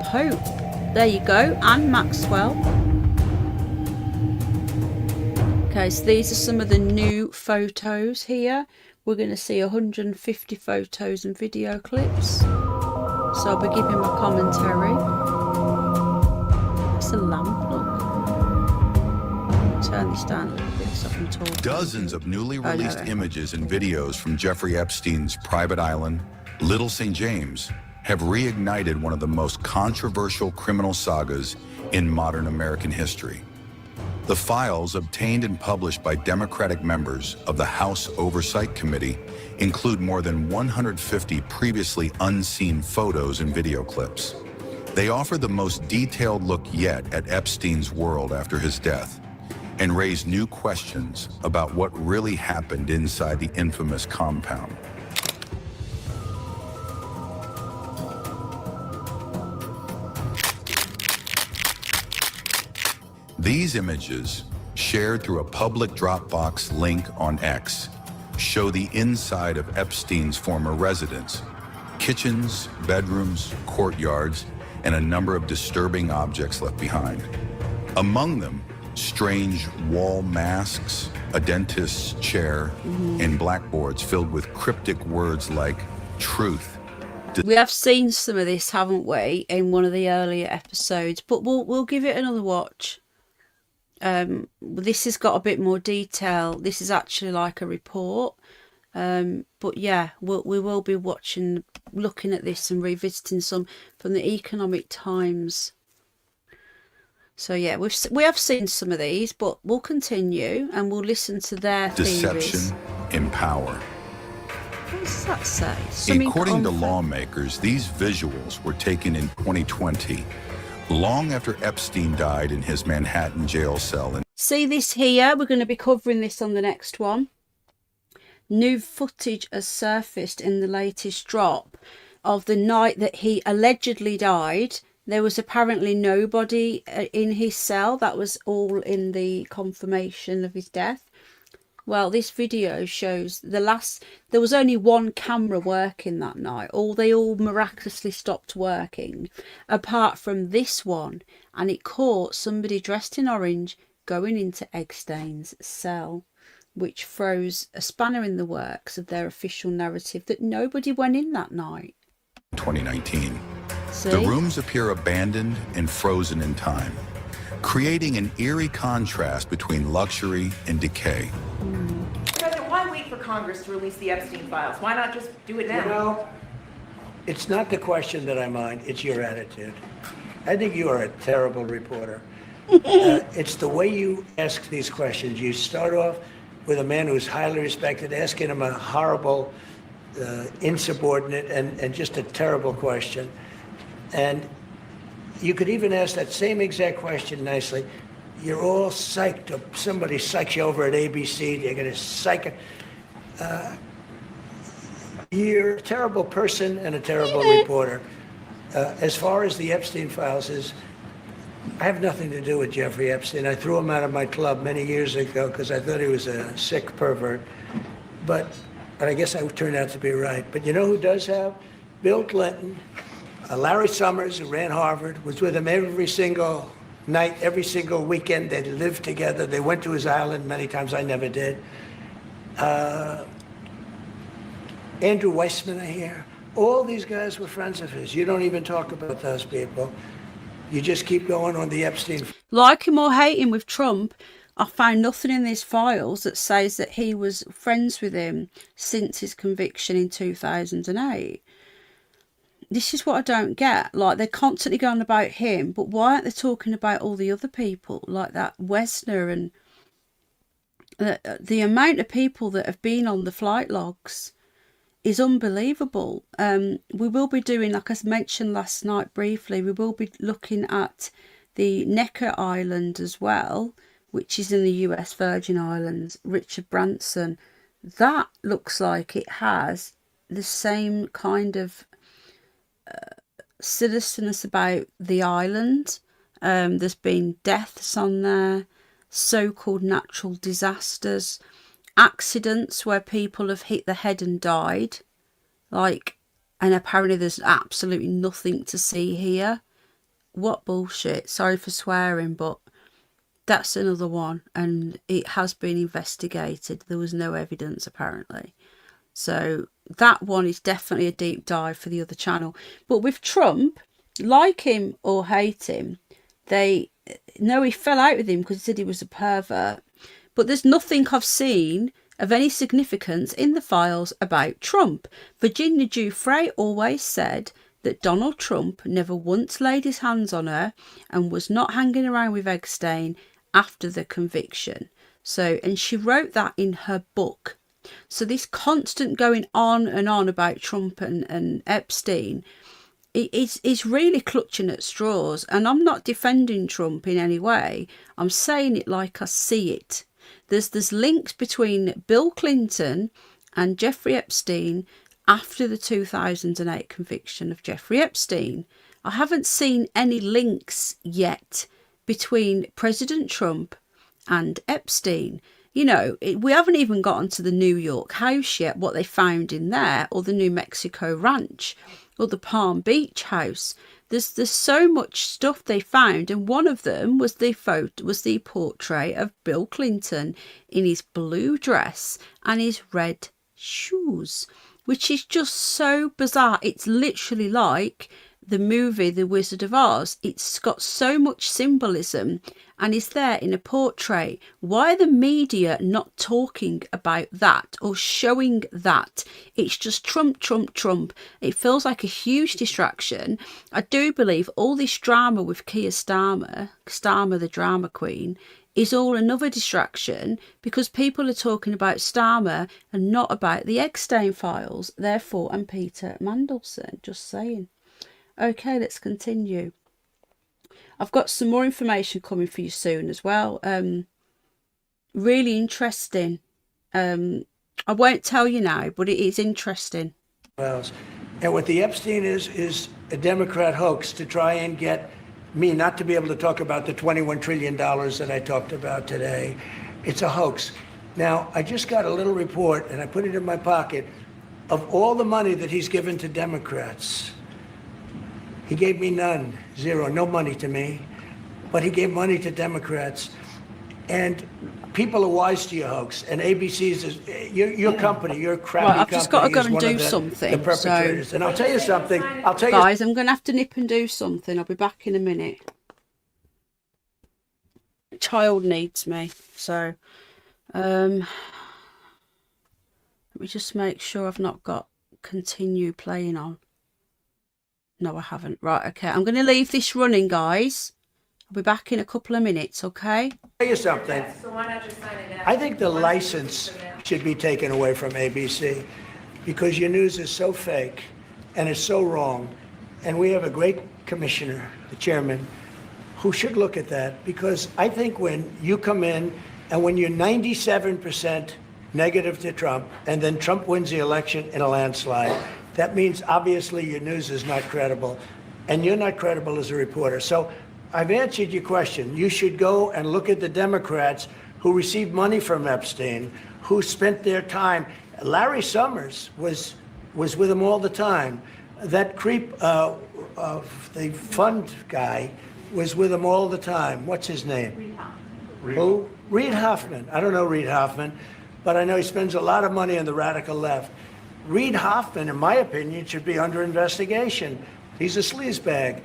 Pope. There you go, and Maxwell. Okay, so these are some of the new photos here. We're going to see 150 photos and video clips. So I'll be giving my commentary. It's a lamp, look. Turn this down a little bit so I can talk. Dozens of newly released images and videos from Jeffrey Epstein's private island, Little St. James, have reignited one of the most controversial criminal sagas in modern American history. The files obtained and published by Democratic members of the House Oversight Committee include more than 150 previously unseen photos and video clips. They offer the most detailed look yet at Epstein's world after his death, and raise new questions about what really happened inside the infamous compound. These images, shared through a public Dropbox link on X, show the inside of Epstein's former residence: kitchens, bedrooms, courtyards, and a number of disturbing objects left behind. Among them, strange wall masks, a dentist's chair, and blackboards filled with cryptic words like truth. We have seen some of this, haven't we, in one of the earlier episodes, but we'll give it another watch. This has got a bit more detail. This is actually like a report. But yeah, we will be looking at this and revisiting some from the Economic Times. So yeah, we have seen some of these, but we'll continue and we'll listen to their Deception theories. in power. What does that say? Something According to on lawmakers, these visuals were taken in 2020, long after Epstein died in his Manhattan jail cell. See this here? We're going to be covering this on the next one. New footage has surfaced in the latest drop of the night that he allegedly died. There was apparently nobody in his cell. That was all in the confirmation of his death. Well, this video shows there was only one camera working that night. They all miraculously stopped working, apart from this one, and it caught somebody dressed in orange going into Epstein's cell, which throws a spanner in the works of their official narrative that nobody went in that night. 2019. See? The rooms appear abandoned and frozen in time, creating an eerie contrast between luxury and decay. President, why wait for Congress to release the Epstein files? Why not just do it now? You know, it's not the question that I mind, it's your attitude. I think you are a terrible reporter. It's the way you ask these questions. You start off with a man who's highly respected, asking him a horrible, insubordinate, and just a terrible question. And you could even ask that same exact question nicely. You're all psyched up. Somebody psychs you over at ABC. They're going to psych it. You're a terrible person and a terrible reporter. As far as the Epstein files is, I have nothing to do with Jeffrey Epstein. I threw him out of my club many years ago because I thought he was a sick pervert. But I guess I turned out to be right. But you know who does have? Bill Clinton. Larry Summers, who ran Harvard, was with him every single night, every single weekend. They lived together. They went to his island many times. I never did. Andrew Weissman, I hear. All these guys were friends of his. You don't even talk about those people. You just keep going on the Epstein. Like him or hate him with Trump, I found nothing in these files that says that he was friends with him since his conviction in 2008. This is what I don't get. Like, they're constantly going about him, but why aren't they talking about all the other people, like that Wessner and the amount of people that have been on the flight logs is unbelievable. We will be doing, like I mentioned last night briefly, we will be looking at the Necker Island as well, which is in the US Virgin Islands. Richard Branson, that looks like it has the same kind of citizenness about the island. There's been deaths on there, so-called natural disasters, accidents where people have hit the head and died, and apparently there's absolutely nothing to see here. What bullshit. Sorry for swearing, but that's another one, and it has been investigated. There was no evidence apparently. So that one is definitely a deep dive for the other channel. But with Trump, like him or hate him, he fell out with him because he said he was a pervert. But there's nothing I've seen of any significance in the files about Trump. Virginia Giuffre always said that Donald Trump never once laid his hands on her and was not hanging around with Epstein after the conviction. And she wrote that in her book. So this constant going on and on about Trump and Epstein is really clutching at straws. And I'm not defending Trump in any way. I'm saying it like I see it. There's links between Bill Clinton and Jeffrey Epstein after the 2008 conviction of Jeffrey Epstein. I haven't seen any links yet between President Trump and Epstein. You know, we haven't even gotten to the New York house yet, what they found in there, or the New Mexico ranch, or the Palm Beach house. There's so much stuff they found, and one of them was the portrait of Bill Clinton in his blue dress and his red shoes, which is just so bizarre. It's literally like the movie The Wizard of Oz. It's got so much symbolism and is there in a portrait. Why are the media not talking about that or showing that? It's just Trump, Trump, Trump. It feels like a huge distraction. I do believe all this drama with Keir Starmer, the drama queen, is all another distraction because people are talking about Starmer and not about the Epstein files, therefore, and Peter Mandelson. Just saying. Okay, let's continue. I've got some more information coming for you soon as well. Really interesting. I won't tell you now, but it is interesting. And what the Epstein is a Democrat hoax to try and get me not to be able to talk about the $21 trillion that I talked about today. It's a hoax. Now, I just got a little report, and I put it in my pocket, of all the money that he's given to Democrats. He gave me none, zero, no money to me, but he gave money to Democrats. And people are wise to your hoax, and ABC's is your company, your crappy company. Right, I've just got to go and do the something. perpetrators. And I'll tell you something. Guys, I'm going to have to nip and do something. I'll be back in a minute. Child needs me, so let me just make sure I've not got continue playing on. No, I haven't. Right, okay. I'm going to leave this running, guys. I'll be back in a couple of minutes, okay? I'll tell you something. So why not just sign it now? I think the license should be taken away from ABC because your news is so fake and it's so wrong. And we have a great commissioner, the chairman, who should look at that because I think when you come in and when you're 97% negative to Trump and then Trump wins the election in a landslide, that means obviously your news is not credible and you're not credible as a reporter. So I've answered your question. You should go and look at the Democrats who received money from Epstein, who spent their time. Larry Summers was with him all the time. That creep of the fund guy was with him all the time. What's his name? Reid Hoffman. Who? Reid Hoffman. I don't know Reid Hoffman, but I know he spends a lot of money on the radical left. Reid Hoffman, in my opinion, should be under investigation. He's a sleazebag.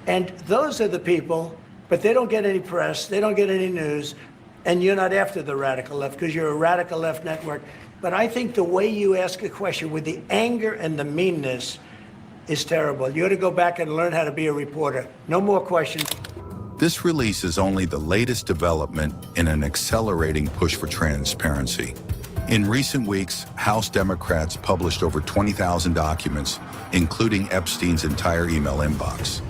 And those are the people, but they don't get any press, they don't get any news, and you're not after the radical left because you're a radical left network. But I think the way you ask a question with the anger and the meanness is terrible. You ought to go back and learn how to be a reporter. No more questions. This release is only the latest development in an accelerating push for transparency. In recent weeks, House Democrats published over 20,000 documents, including Epstein's entire email inbox.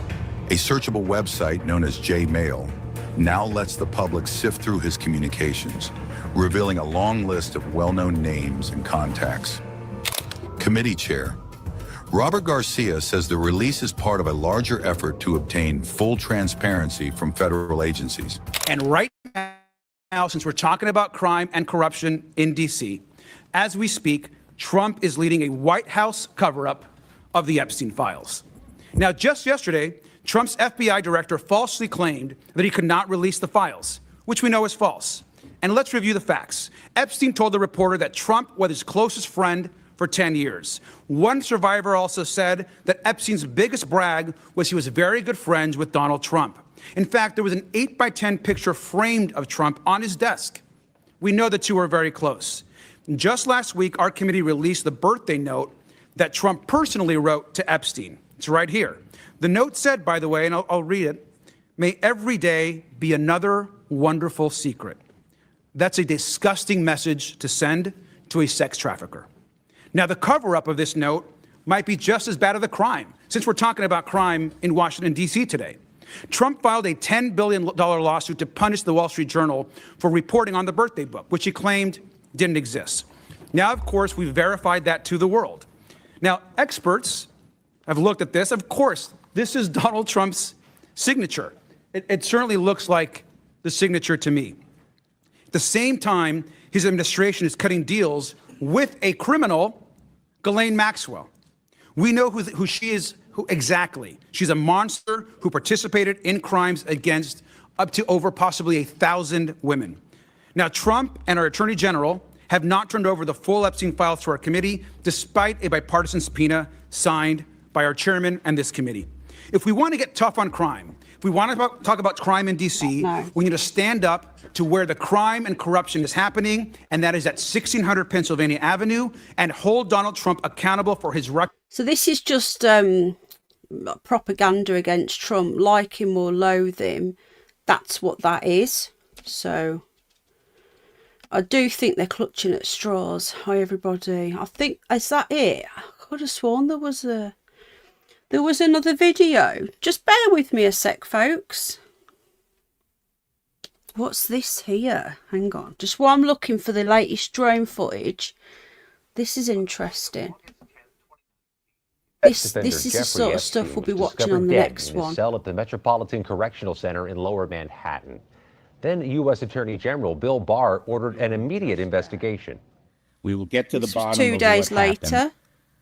A searchable website known as J-Mail now lets the public sift through his communications, revealing a long list of well-known names and contacts. Committee Chair Robert Garcia says the release is part of a larger effort to obtain full transparency from federal agencies. And right now, since we're talking about crime and corruption in D.C., as we speak, Trump is leading a White House cover-up of the Epstein files. Now, just yesterday, Trump's FBI director falsely claimed that he could not release the files, which we know is false. And let's review the facts. Epstein told the reporter that Trump was his closest friend for 10 years. One survivor also said that Epstein's biggest brag was he was very good friends with Donald Trump. In fact, there was an 8x10 picture framed of Trump on his desk. We know the two are very close. Just last week, our committee released the birthday note that Trump personally wrote to Epstein. It's right here. The note said, by the way, and I'll read it, "May every day be another wonderful secret." That's a disgusting message to send to a sex trafficker. Now, the cover-up of this note might be just as bad as the crime, since we're talking about crime in Washington, D.C. today. Trump filed a $10 billion lawsuit to punish the Wall Street Journal for reporting on the birthday book, which he claimed didn't exist. Now, of course, we've verified that to the world. Now, experts have looked at this. Of course, this is Donald Trump's signature. It certainly looks like the signature to me. At the same time, his administration is cutting deals with a criminal, Ghislaine Maxwell. We know who she is exactly. She's a monster who participated in crimes against up to over possibly 1,000 women. Now, Trump and our Attorney General have not turned over the full Epstein files to our committee, despite a bipartisan subpoena signed by our chairman and this committee. If we want to get tough on crime, If we want to talk about crime in D.C., we need to stand up to where the crime and corruption is happening, and that is at 1600 Pennsylvania Avenue, and hold Donald Trump accountable for his record. So this is just propaganda against Trump, like him or loathe him. That's what that is. So I do think they're clutching at straws. Hi everybody. I think, is that it? I could have sworn there was another video. Just bear with me a sec, folks. What's this here? Hang on. Just while I'm looking for the latest drone footage. This is interesting. This is the sort of stuff we'll be watching on the next one. Cell at the Metropolitan Correctional Center in Lower Manhattan. Then U.S. Attorney General Bill Barr ordered an immediate investigation. We will get to the bottom 2 days later,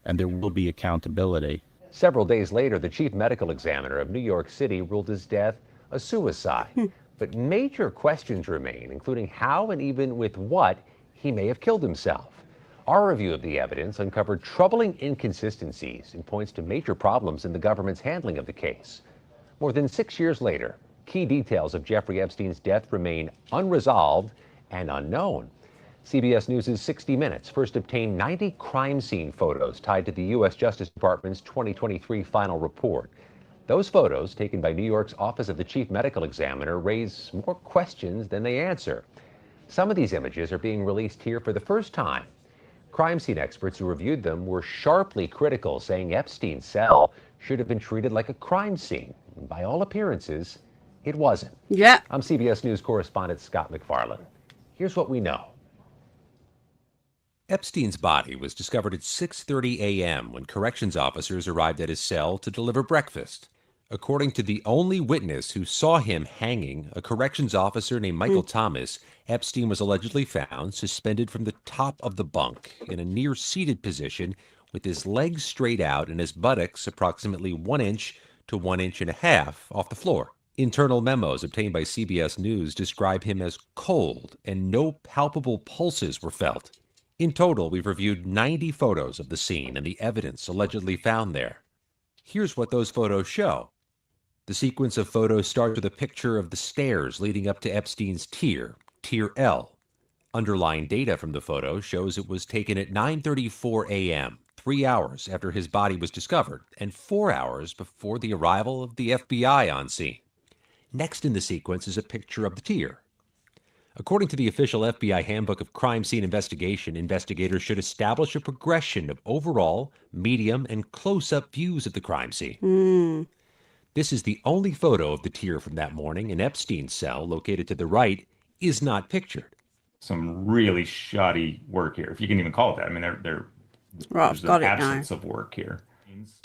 and there will be accountability. Several days later, the chief medical examiner of New York City ruled his death a suicide. But major questions remain, including how and even with what he may have killed himself. Our review of the evidence uncovered troubling inconsistencies and points to major problems in the government's handling of the case. More than 6 years later, key details of Jeffrey Epstein's death remain unresolved and unknown. CBS News' 60 Minutes first obtained 90 crime scene photos tied to the U.S. Justice Department's 2023 final report. Those photos, taken by New York's Office of the Chief Medical Examiner, raise more questions than they answer. Some of these images are being released here for the first time. Crime scene experts who reviewed them were sharply critical, saying Epstein's cell should have been treated like a crime scene. And by all appearances, it wasn't. Yeah. I'm CBS News correspondent Scott McFarland. Here's what we know. Epstein's body was discovered at 6:30 a.m. when corrections officers arrived at his cell to deliver breakfast. According to the only witness who saw him hanging, a corrections officer named Michael Thomas, Epstein was allegedly found suspended from the top of the bunk in a near-seated position with his legs straight out and his buttocks approximately 1 inch to 1.5 inches off the floor. Internal memos obtained by CBS News describe him as cold and no palpable pulses were felt. In total, we've reviewed 90 photos of the scene and the evidence allegedly found there. Here's what those photos show. The sequence of photos starts with a picture of the stairs leading up to Epstein's tier, Tier L. Underlying data from the photo shows it was taken at 9:34 a.m., 3 hours after his body was discovered, and 4 hours before the arrival of the FBI on scene. Next in the sequence is a picture of the tier. According to the official FBI Handbook of Crime Scene Investigation, investigators should establish a progression of overall, medium, and close-up views of the crime scene. This is the only photo of the tier from that morning, and Epstein's cell, located to the right, is not pictured. Some really shoddy work here, if you can even call it that. I mean, there's got an it absence now. of work here.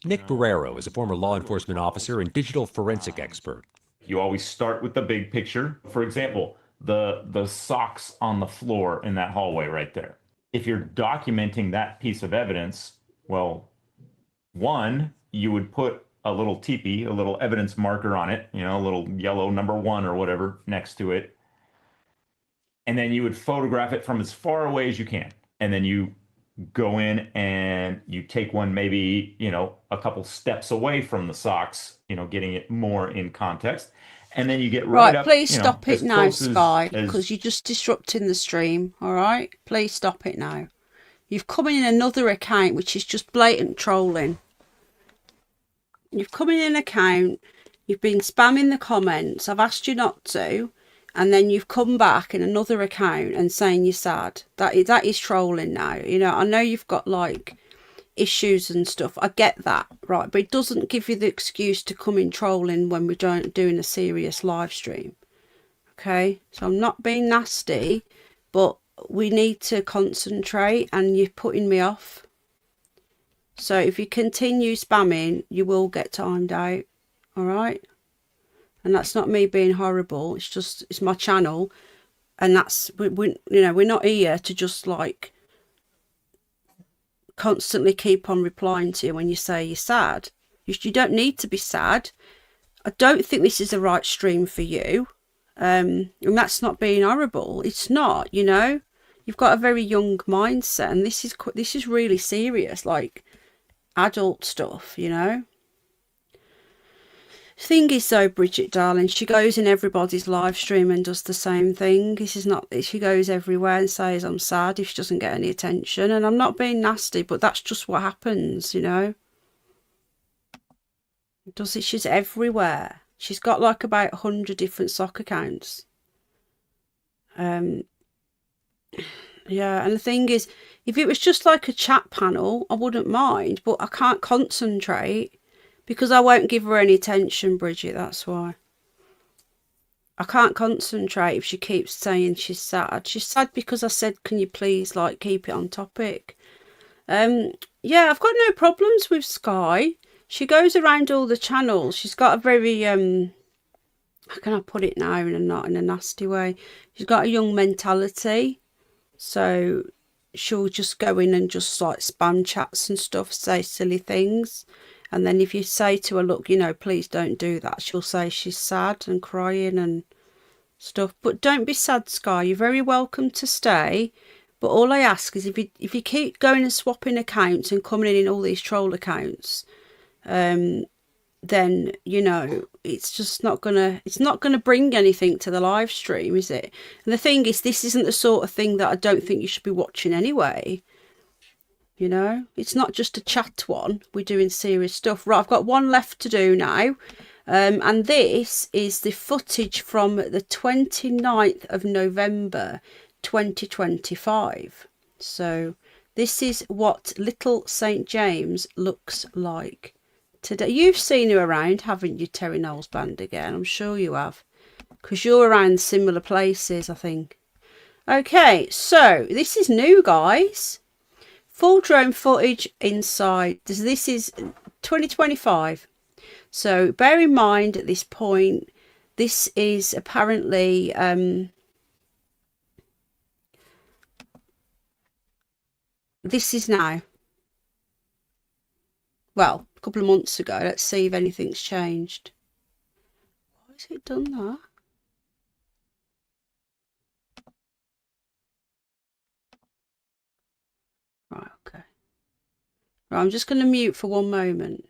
Nick Barrero is a former law enforcement officer and digital forensic expert. You always start with the big picture. For example, the socks on the floor in that hallway right there. If you're documenting that piece of evidence, well, one, you would put a little teepee, a little evidence marker on it, a little yellow number 1 or whatever next to it. And then you would photograph it from as far away as you can. And then you go in and you take one maybe, a couple steps away from the socks, getting it more in context. And then you get right up. Please stop it now, close Sky, as because you're just disrupting the stream, all right? Please stop it now. You've come in another account, which is just blatant trolling. You've come in an account, you've been spamming the comments, I've asked you not to, and then you've come back in another account and saying you're sad. That is trolling now. I know you've got issues and stuff. I get that, right? But it doesn't give you the excuse to come in trolling when we're doing a serious live stream. Okay? So I'm not being nasty, but we need to concentrate, and you're putting me off. So if you continue spamming, you will get timed out. All right? And that's not me being horrible. It's my channel, and we're not here to just constantly keep on replying to you when you say you're sad. You don't need to be sad. I don't think this is the right stream for you. And that's not being horrible. It's not, You've got a very young mindset, and this is really serious, adult stuff, Thing is though, Bridget darling, she goes in everybody's live stream and does the same thing. This is not, she goes everywhere and says I'm sad if she doesn't get any attention, and I'm not being nasty, but that's just what happens, you know. Does it? She's everywhere. She's got like about 100 different sock accounts. Yeah, and the thing is, if it was just like a chat panel, I wouldn't mind, but I can't concentrate because I won't give her any attention, Bridget, that's why. I can't concentrate if she keeps saying she's sad. She's sad because I said, can you please, like, keep it on topic? Yeah, I've got no problems with Sky. She goes around all the channels. She's got a very, how can I put it now and not in a nasty way? She's got a young mentality. So she'll just go in and just like spam chats and stuff, say silly things. And then if you say to her, look, you know, please don't do that, she'll say she's sad and crying and stuff. But don't be sad, Sky. You're very welcome to stay. But all I ask is if you keep going and swapping accounts and coming in all these troll accounts, then, you know, it's just not gonna bring anything to the live stream, is it? And the thing is, this isn't the sort of thing that I don't think you should be watching anyway. You know, it's not just a chat one. We're doing serious stuff. Right, I've got one left to do now. And this is the footage from the 29th of November 2025. So this is what Little St. James looks like today. You've seen her around, haven't you, Terry Knowles Band again? I'm sure you have, because you're around similar places, I think. Okay, so this is new, guys. Full drone footage inside. This is 2025. So bear in mind at this point, this is apparently this is now. Well, a couple of months ago. Let's see if anything's changed. Why has it done that? Right, okay. Right, I'm just going to mute for one moment.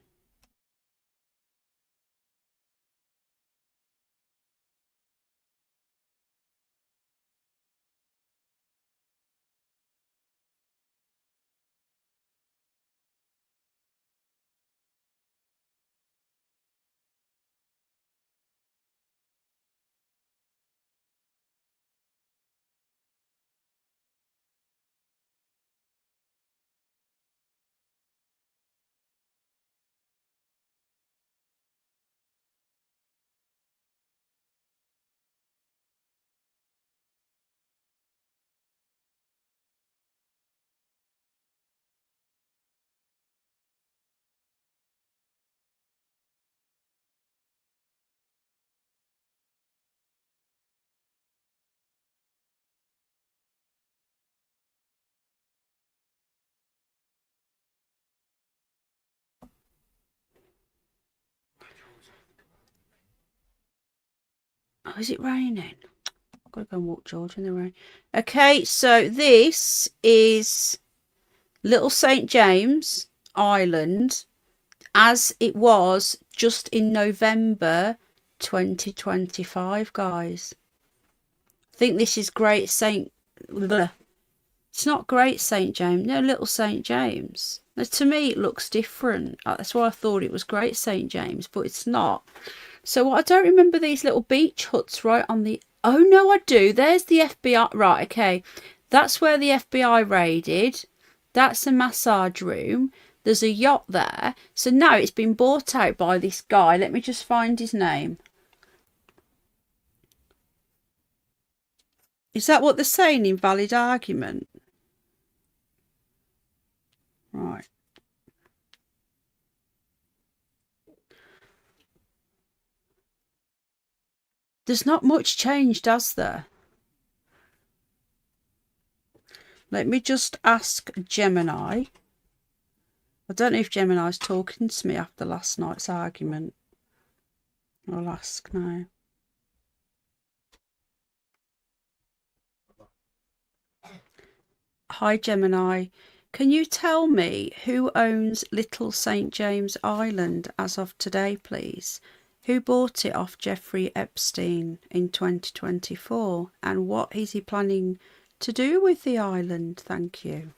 Oh, is it raining? I've got to go and walk George in the rain. Okay, so this is Little St. James Island as it was just in November 2025, guys. I think this is Great St. It's not Great St. James. No, Little St. James. Now, to me, it looks different. That's why I thought it was Great St. James, but it's not. So I don't remember these little beach huts right on the... Oh, no, I do. There's the FBI. Right, okay. That's where the FBI raided. That's a massage room. There's a yacht there. So now it's been bought out by this guy. Let me just find his name. Is that what they're saying? Invalid argument? Right. There's not much changed, has there? Let me just ask Gemini. I don't know if Gemini's talking to me after last night's argument. I'll ask now. Hi, Gemini. Can you tell me who owns Little St. James Island as of today, please? Who bought it off Jeffrey Epstein in 2024? And what is he planning to do with the island? Thank you.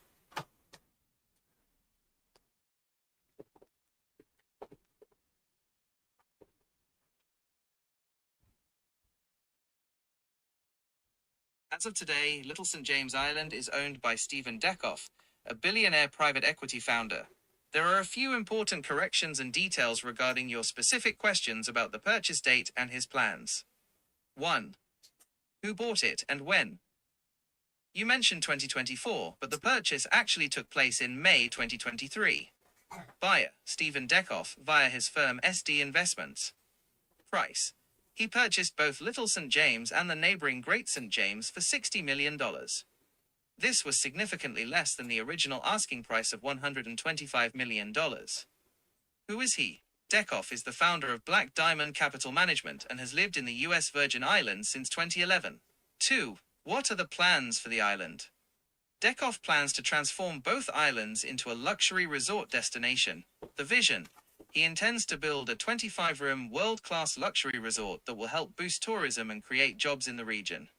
As of today, Little St. James Island is owned by Stephen Dekoff, a billionaire private equity founder. There are a few important corrections and details regarding your specific questions about the purchase date and his plans. 1. Who bought it and when? You mentioned 2024, but the purchase actually took place in May 2023. Buyer, Stephen Dekoff, via his firm SD Investments. Price. He purchased both Little St. James and the neighboring Great St. James for $60 million. This was significantly less than the original asking price of $125 million. Who is he? Dekoff is the founder of Black Diamond Capital Management and has lived in the U.S. Virgin Islands since 2011. 2. What are the plans for the island? Dekoff plans to transform both islands into a luxury resort destination. The vision. He intends to build a 25-room world-class luxury resort that will help boost tourism and create jobs in the region.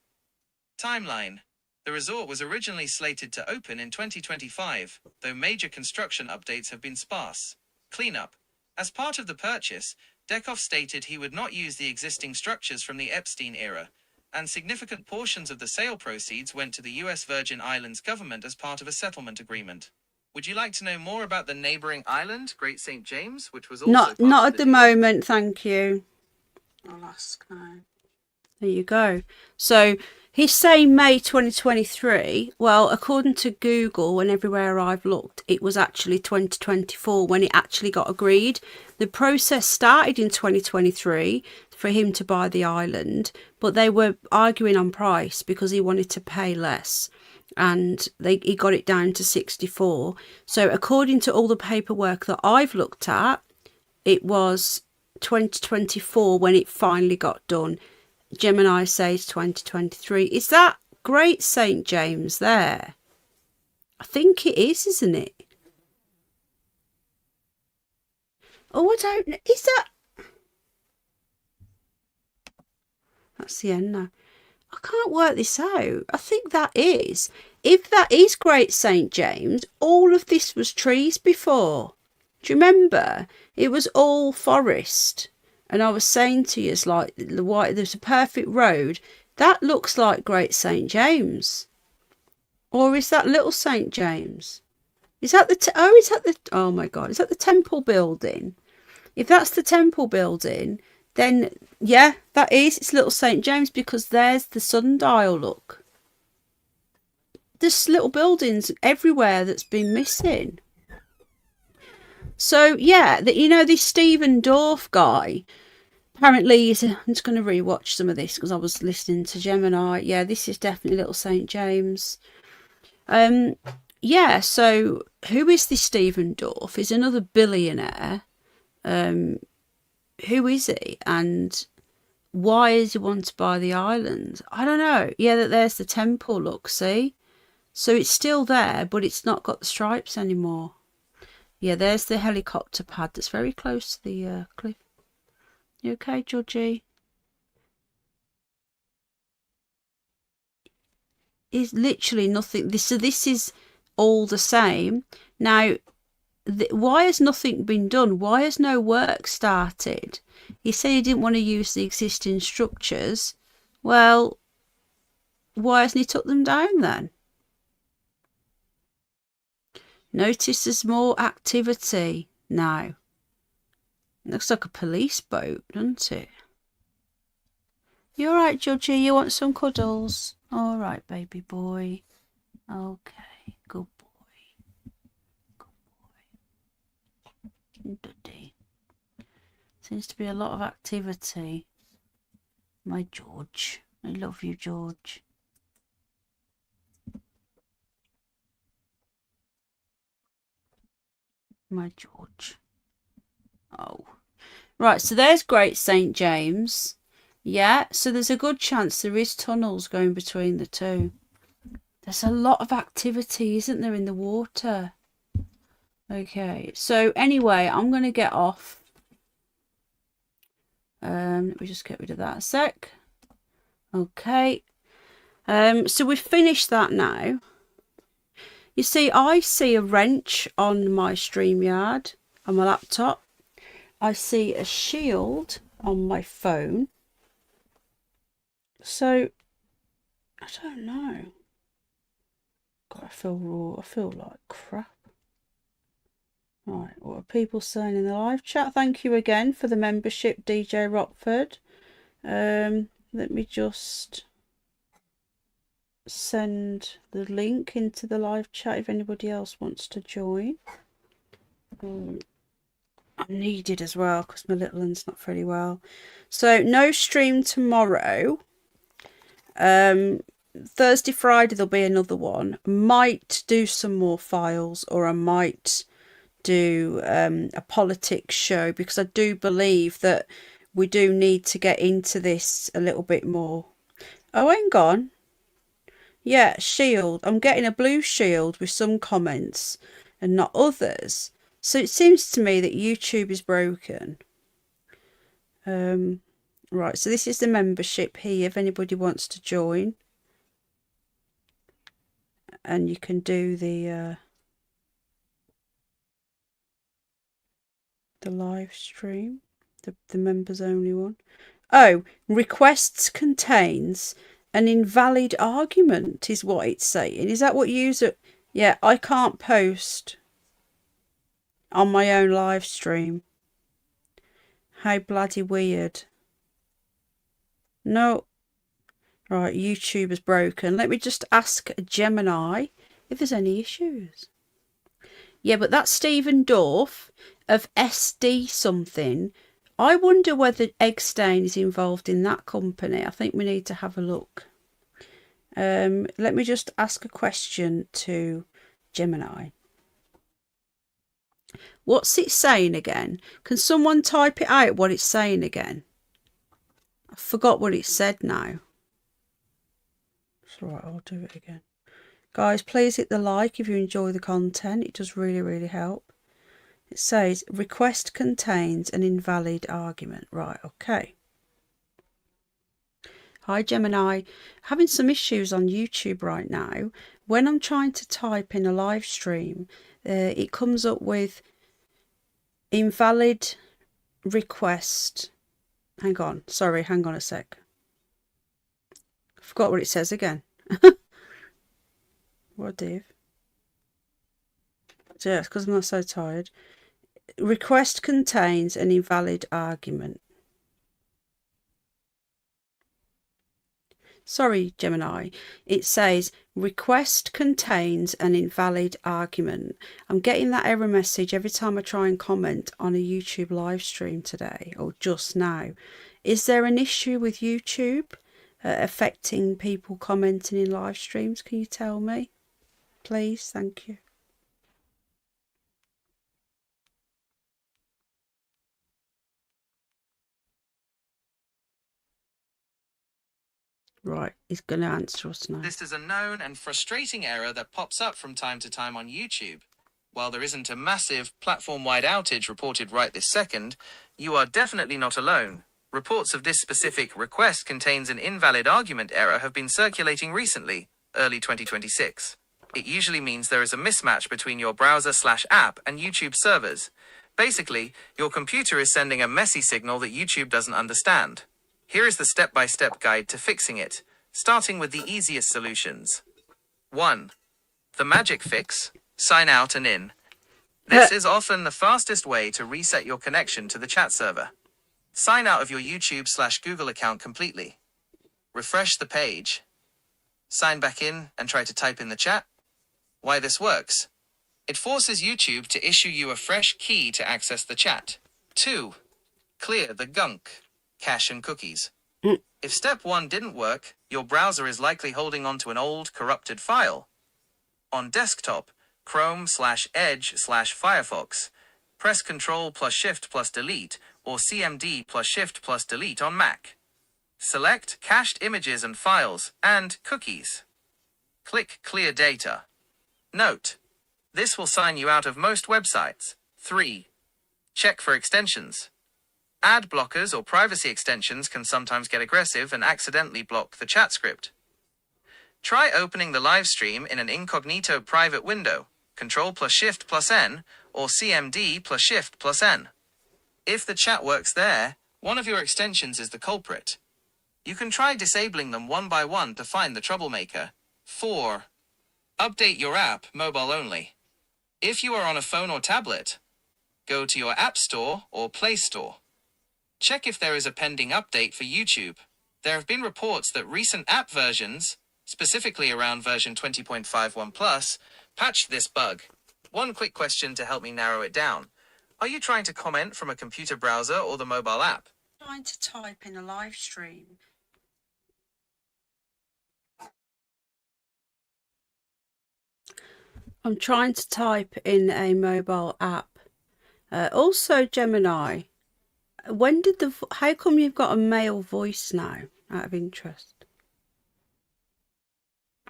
Timeline. The resort was originally slated to open in 2025, though major construction updates have been sparse. Cleanup. As part of the purchase, Dekoff stated he would not use the existing structures from the Epstein era, and significant portions of the sale proceeds went to the U.S. Virgin Islands government as part of a settlement agreement. Would you like to know more about the neighboring island, Great St. James, which was also Not part at of the deal? moment, thank you. I'll ask now. There you go. So he's saying May 2023. Well, according to Google and everywhere I've looked, it was actually 2024 when it actually got agreed. The process started in 2023 for him to buy the island, but they were arguing on price because he wanted to pay less. And he got it down to 64. So according to all the paperwork that I've looked at, it was 2024 when it finally got done. Gemini says 2023. Is that Great St. James there? I think it is, isn't it? Oh, I don't know. Is that... That's the end now. I can't work this out. I think that is. If that is Great St. James, all of this was trees before. Do you remember? It was all forest. And I was saying to you, it's like, there's a perfect road. That looks like Great St. James. Or is that Little St. James? Is that oh my God, is that the temple building? If that's the temple building, then yeah, that is. It's Little St. James because there's the sundial, look. There's little buildings everywhere that's been missing. So yeah, this Stephen Dorff guy, apparently I'm just going to rewatch some of this because I was listening to Gemini. Yeah, this is definitely Little St. James. Yeah, so who is this Stephen Dorff? He's another billionaire. Who is he? And why does he want to buy the island? I don't know. Yeah, there's the temple, look, see? So it's still there, but it's not got the stripes anymore. Yeah, there's the helicopter pad that's very close to the cliff. You okay, Georgie? Is literally nothing. So this is all the same. Now, why has nothing been done? Why has no work started? He said he didn't want to use the existing structures. Well, why hasn't he took them down then? Notice there's more activity now. Looks like a police boat, doesn't it? You all right, Georgie? You want some cuddles? All right, baby boy. Okay, good boy. Good boy. Duddy. Seems to be a lot of activity. My George. I love you, George. My George. Oh. Right, so there's Great St. James. Yeah, so there's a good chance there is tunnels going between the two. There's a lot of activity, isn't there, in the water? Okay, so anyway, I'm going to get off. Let me just get rid of that a sec. Okay. So we've finished that now. You see, I see a wrench on my StreamYard on my laptop. I see a shield on my phone. So, I don't know. God, I feel raw. I feel like crap. Right, what are people saying in the live chat? Thank you again for the membership, DJ Rockford. Let me just send the link into the live chat if anybody else wants to join. I'm needed as well because my little one's not very well. So no stream tomorrow. Thursday, Friday there'll be another one. Might do some more files, or I might do a politics show, because I do believe that we do need to get into this a little bit more. Oh, hang on. Yeah, shield. I'm getting a blue shield with some comments and not others. So it seems to me that YouTube is broken. Right, so this is the membership here if anybody wants to join. And you can do the live stream, the members only one. Oh, requests contains an invalid argument is what it's saying. Is that what user? Yeah, I can't post on my own live stream. How bloody weird. No. Right, YouTube is broken. Let me just ask Gemini if there's any issues. Yeah, but that's Stephen Dorff of SD something. I wonder whether Epstein is involved in that company. I think we need to have a look. Let me just ask a question to Gemini. What's it saying again? Can someone type it out what it's saying again? I forgot what it said now. It's all right, I'll do it again. Guys, please hit the like if you enjoy the content. It does really, really help. It says, request contains an invalid argument. Right, okay. Hi, Gemini. Having some issues on YouTube right now. When I'm trying to type in a live stream, it comes up with invalid request. Hang on. Sorry, hang on a sec. I forgot what it says again. What, Dave? Yeah, it's because I'm not so tired. Request contains an invalid argument. Sorry, Gemini. It says request contains an invalid argument. I'm getting that error message every time I try and comment on a YouTube live stream today, or just now. Is there an issue with YouTube affecting people commenting in live streams? Can you tell me? Please, thank you. Right, he's going to answer us now. This is a known and frustrating error that pops up from time to time on YouTube. While there isn't a massive platform-wide outage reported right this second, you are definitely not alone. Reports of this specific request contains an invalid argument error have been circulating recently, early 2026. It usually means there is a mismatch between your browser/app and YouTube servers. Basically, your computer is sending a messy signal that YouTube doesn't understand. Here is the step-by-step guide to fixing it, starting with the easiest solutions. 1. The magic fix: sign out and in. This is often the fastest way to reset your connection to the chat server. Sign out of your YouTube/Google account completely. Refresh the page. Sign back in and try to type in the chat. Why this works: it forces YouTube to issue you a fresh key to access the chat. 2. Clear the gunk, cache and cookies. If step 1 didn't work, your browser is likely holding onto an old, corrupted file. On desktop, Chrome/Edge/Firefox, press Ctrl+Shift+Delete or CMD+Shift+Delete on Mac. Select cached images and files and cookies. Click Clear Data. Note: this will sign you out of most websites. 3. Check for extensions. Ad blockers or privacy extensions can sometimes get aggressive and accidentally block the chat script. Try opening the live stream in an incognito private window, Control plus Shift plus N, or CMD plus Shift plus N. If the chat works there, one of your extensions is the culprit. You can try disabling them one by one to find the troublemaker. 4. Update your app, mobile only. If you are on a phone or tablet, go to your App Store or Play Store. Check if there is a pending update for YouTube. There have been reports that recent app versions, specifically around version 20.51 plus, patched this bug. One quick question to help me narrow it down. Are you trying to comment from a computer browser or the mobile app? Trying to type in a live stream. I'm trying to type in a mobile app. Also, Gemini, how come you've got a male voice now, out of interest?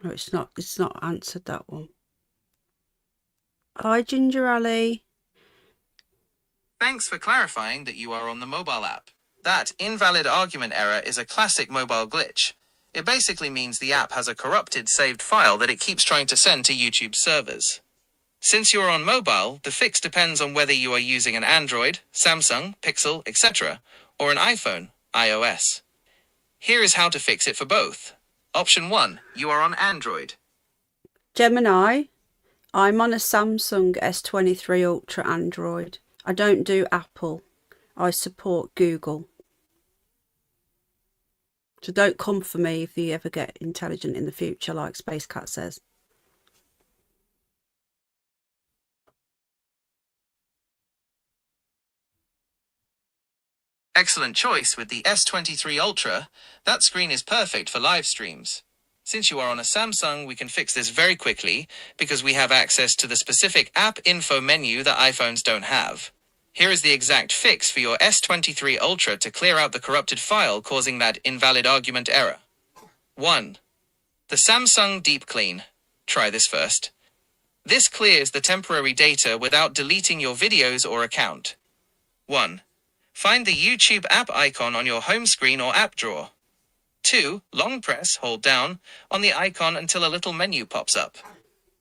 Oh, it's not answered that one. Hi, Ginger Ali. Thanks for clarifying that you are on the mobile app. That invalid argument error is a classic mobile glitch. It basically means the app has a corrupted saved file that it keeps trying to send to YouTube servers. Since you are on mobile, the fix depends on whether you are using an Android, Samsung, Pixel, etc., or an iPhone, iOS. Here is how to fix it for both. Option 1, you are on Android. Gemini, I'm on a Samsung S23 Ultra Android. I don't do Apple. I support Google. So don't come for me if you ever get intelligent in the future, like Space Cat says. Excellent choice with the S23 Ultra. That screen is perfect for live streams. Since you are on a Samsung, we can fix this very quickly because we have access to the specific app info menu that iPhones don't have. Here is the exact fix for your S23 Ultra to clear out the corrupted file causing that invalid argument error. 1. The Samsung Deep Clean. Try this first. This clears the temporary data without deleting your videos or account. 1. Find the YouTube app icon on your home screen or app drawer. 2. Long press, hold down, on the icon until a little menu pops up.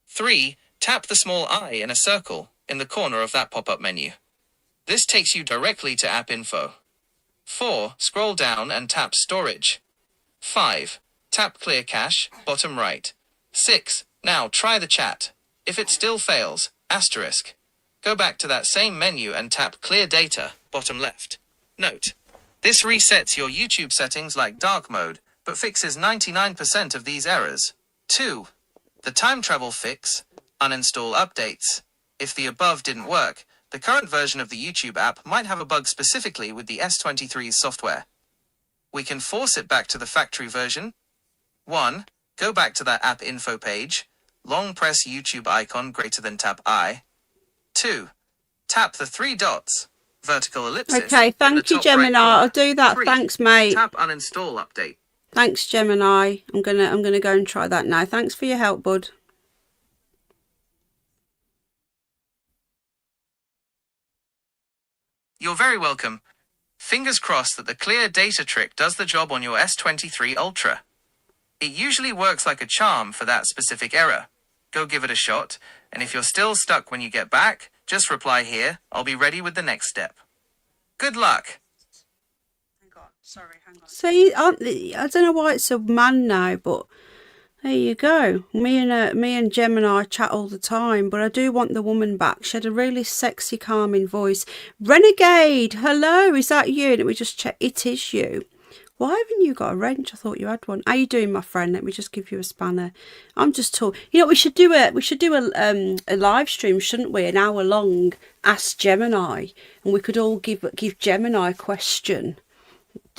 3. Tap the small eye in a circle in the corner of that pop-up menu. This takes you directly to app info. 4. Scroll down and tap storage. 5. Tap clear cache, bottom right. 6. Now try the chat. If it still fails, asterisk. Go back to that same menu and tap clear data, bottom left. Note: this resets your YouTube settings like dark mode, but fixes 99% of these errors. 2. The time travel fix, uninstall updates. If the above didn't work, the current version of the YouTube app might have a bug specifically with the S23's software. We can force it back to the factory version. 1. Go back to that app info page. Long press YouTube icon greater than tap I. 2. Tap the 3 dots, vertical ellipsis. Okay, thank you, Gemini. I'll do that. 3. Thanks, mate. Tap uninstall update. Thanks, Gemini. I'm gonna go and try that now. Thanks for your help, bud. You're very welcome. Fingers crossed that the clear data trick does the job on your S23 Ultra. It usually works like a charm for that specific error. Go give it a shot, and if you're still stuck when you get back, just reply here. I'll be ready with the next step. Good luck. Hang on. See, I don't know why it's a man now, but there you go. Me and Gemini chat all the time, but I do want the woman back. She had a really sexy, calming voice. Renegade, hello, is that you? Let me just check. It is you. Why haven't you got a wrench? I thought you had one. How you doing, my friend? Let me just give you a spanner. I'm just talking. You know, we should do a live stream, shouldn't we? An hour long. Ask Gemini, and we could all give Gemini a question.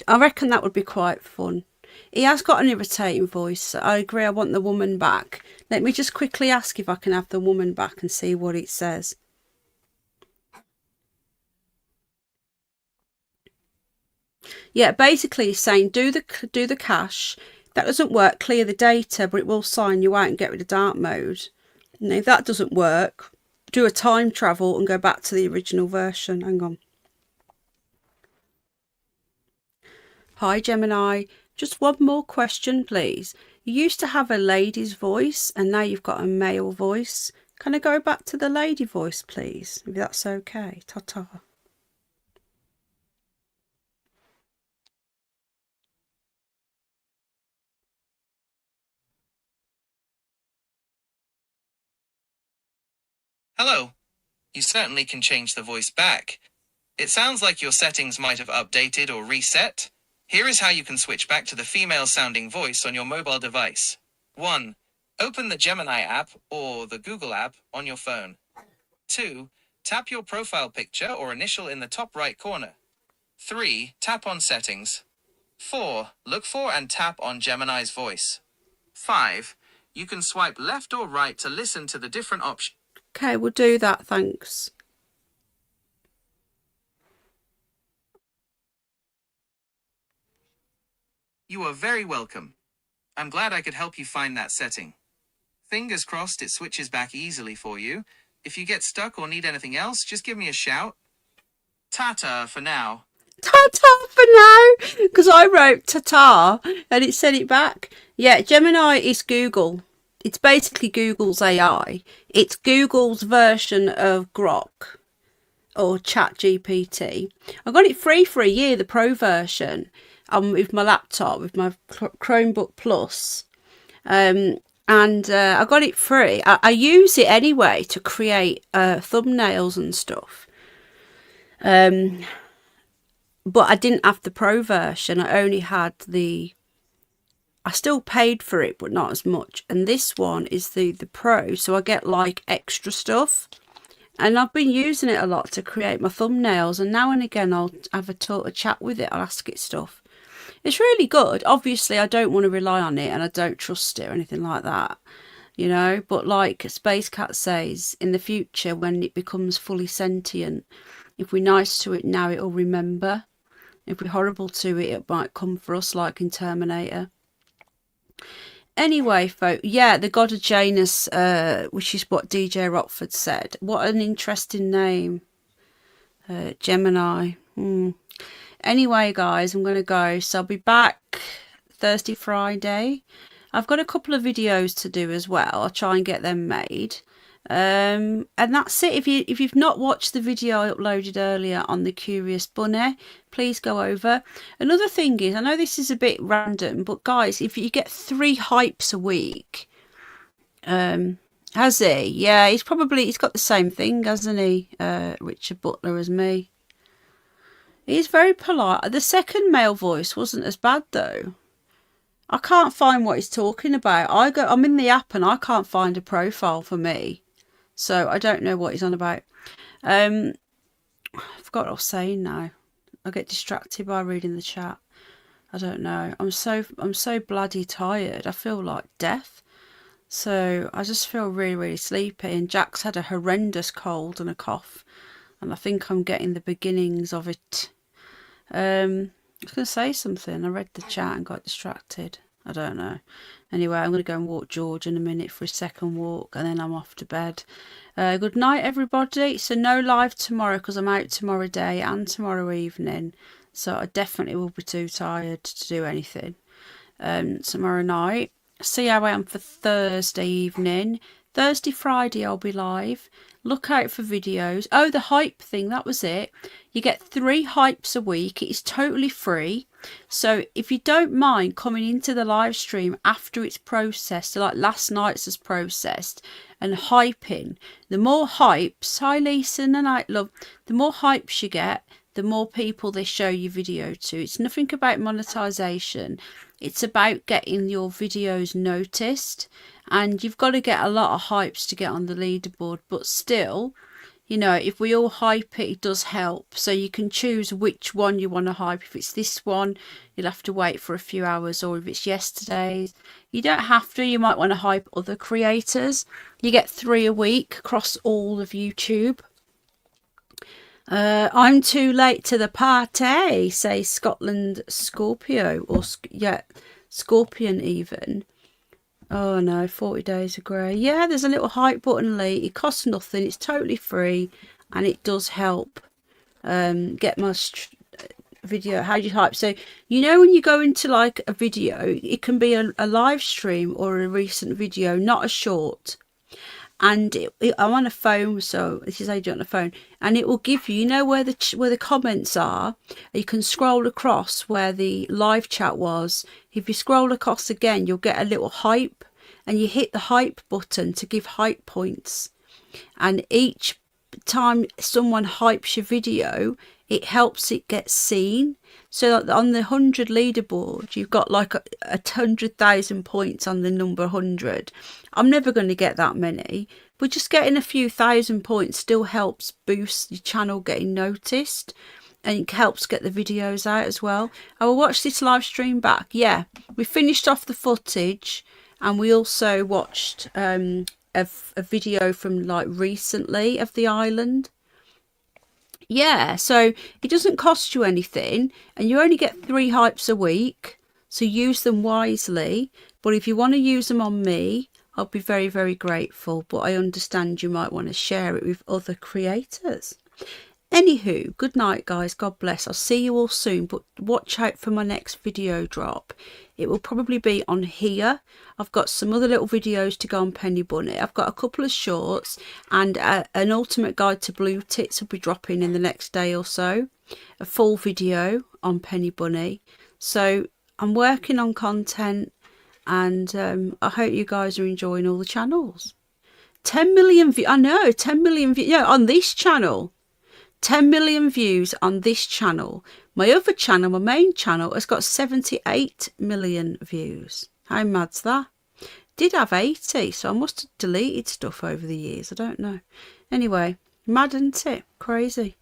I reckon that would be quite fun. He has got an irritating voice. So I agree. I want the woman back. Let me just quickly ask if I can have the woman back and see what it says. Yeah, basically it's saying do the cache. That doesn't work, clear the data, but it will sign you out and get rid of dark mode. And if that doesn't work, do a time travel and go back to the original version. Hang on. Hi, Gemini. Just one more question, please. You used to have a lady's voice and now you've got a male voice. Can I go back to the lady voice, please? If that's okay. Ta-ta. Hello. You certainly can change the voice back. It sounds like your settings might have updated or reset. Here is how you can switch back to the female-sounding voice on your mobile device. 1. Open the Gemini app or the Google app on your phone. 2. Tap your profile picture or initial in the top right corner. 3. Tap on Settings. 4. Look for and tap on Gemini's voice. 5. You can swipe left or right to listen to the different options. Okay, we'll do that, thanks. You are very welcome. I'm glad I could help you find that setting. Fingers crossed it switches back easily for you. If you get stuck or need anything else, just give me a shout. Ta-ta for now. Ta-ta for now, because I wrote ta-ta and it said it back. Yeah, Gemini is Google. It's basically Google's AI. It's Google's version of Grok or ChatGPT. I got it free for a year, the pro version, with my laptop, with my Chromebook Plus. And I got it free. I use it anyway to create thumbnails and stuff. But I didn't have the pro version. I only had I still paid for it, but not as much. And this one is the pro, so I get like extra stuff. And I've been using it a lot to create my thumbnails. And now and again, I'll have a chat with it. I'll ask it stuff. It's really good. Obviously, I don't want to rely on it and I don't trust it or anything like that, you know. But like Space Cat says, in the future, when it becomes fully sentient, if we're nice to it now, it'll remember. If we're horrible to it, it might come for us like in Terminator. Anyway, folks, yeah, the God of Janus, which is what DJ Rockford said. What an interesting name. Gemini. Anyway, guys, I'm going to go. So I'll be back Thursday, Friday. I've got a couple of videos to do as well. I'll try and get them made. And that's it. If you've not watched the video I uploaded earlier on the Curious Bunny, please go over. Another thing is, I know this is a bit random, but guys, if you get 3 hypes a week, has he? Yeah, he's got the same thing, hasn't he? Richard Butler as me. He's very polite. The second male voice wasn't as bad though. I can't find what he's talking about. I'm in the app and I can't find a profile for me. So I don't know what he's on about. I forgot what I was saying now. I get distracted by reading the chat. I don't know. I'm so bloody tired. I feel like death. So I just feel really, really sleepy. And Jack's had a horrendous cold and a cough. And I think I'm getting the beginnings of it. I was going to say something. I read the chat and got distracted. I don't know. Anyway, I'm going to go and walk George in a minute for his second walk and then I'm off to bed. Good night, everybody. So no live tomorrow because I'm out tomorrow day and tomorrow evening. So I definitely will be too tired to do anything tomorrow night. See how I am for Thursday evening. Thursday, Friday, I'll be live. Look out for videos. Oh, the hype thing, that was it. You get 3 hypes a week. It is totally free. So if you don't mind coming into the live stream after it's processed, so like last night's is processed, and hyping, the more hypes, hi Lisa and Night Love, the more hypes you get, the more people they show your video to. It's nothing about monetization. It's about getting your videos noticed. And you've got to get a lot of hypes to get on the leaderboard. But still, you know, if we all hype it, it does help. So you can choose which one you want to hype. If it's this one, you'll have to wait for a few hours. Or if it's yesterday's, you don't have to. You might want to hype other creators. You get 3 a week across all of YouTube. I'm too late to the party, says Scotland Scorpio. Or, yeah, Scorpion even. Oh no, 40 Days of Grey. Yeah, there's a little hype button, Lee. It costs nothing. It's totally free. And it does help get my video, how do you type? So you know when you go into like a video, it can be a live stream or a recent video, not a short. And I'm on a phone, so this is how you do it on a phone, and it will give you, you know, where the comments are. You can scroll across where the live chat was. If you scroll across again, you'll get a little hype, and you hit the hype button to give hype points. And each time someone hypes your video, it helps it get seen. So on the 100 leaderboard, you've got like 100,000 points on the number 100. I'm never going to get that many, but just getting a few thousand points still helps boost your channel getting noticed, and it helps get the videos out as well. I will watch this live stream back. Yeah, we finished off the footage, and we also watched a video from like recently of the island. Yeah, so it doesn't cost you anything, and you only get 3 hypes a week, so use them wisely. But if you want to use them on me, I'll be very, very grateful, but I understand you might want to share it with other creators. Anywho, good night guys, God bless. I'll see you all soon, but watch out for my next video drop. It will probably be on here. I've got some other little videos to go on Penny Bunny. I've got a couple of shorts, and an ultimate guide to blue tits will be dropping in the next day or so. A full video on Penny Bunny. So I'm working on content, and I hope you guys are enjoying all the channels. 10 million views. I know, 10 million views. Yeah, on this channel. 10 million views on this channel. My other channel, my main channel, has got 78 million views. How mad's that? Did have 80, so I must have deleted stuff over the years. I don't know. Anyway, mad, isn't it? Crazy.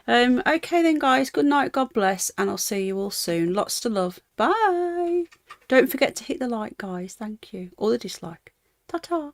Okay then guys, good night, God bless, and I'll see you all soon. Lots to love. Bye. Don't forget to hit the like, guys. Thank you. Or the dislike. Ta-ta.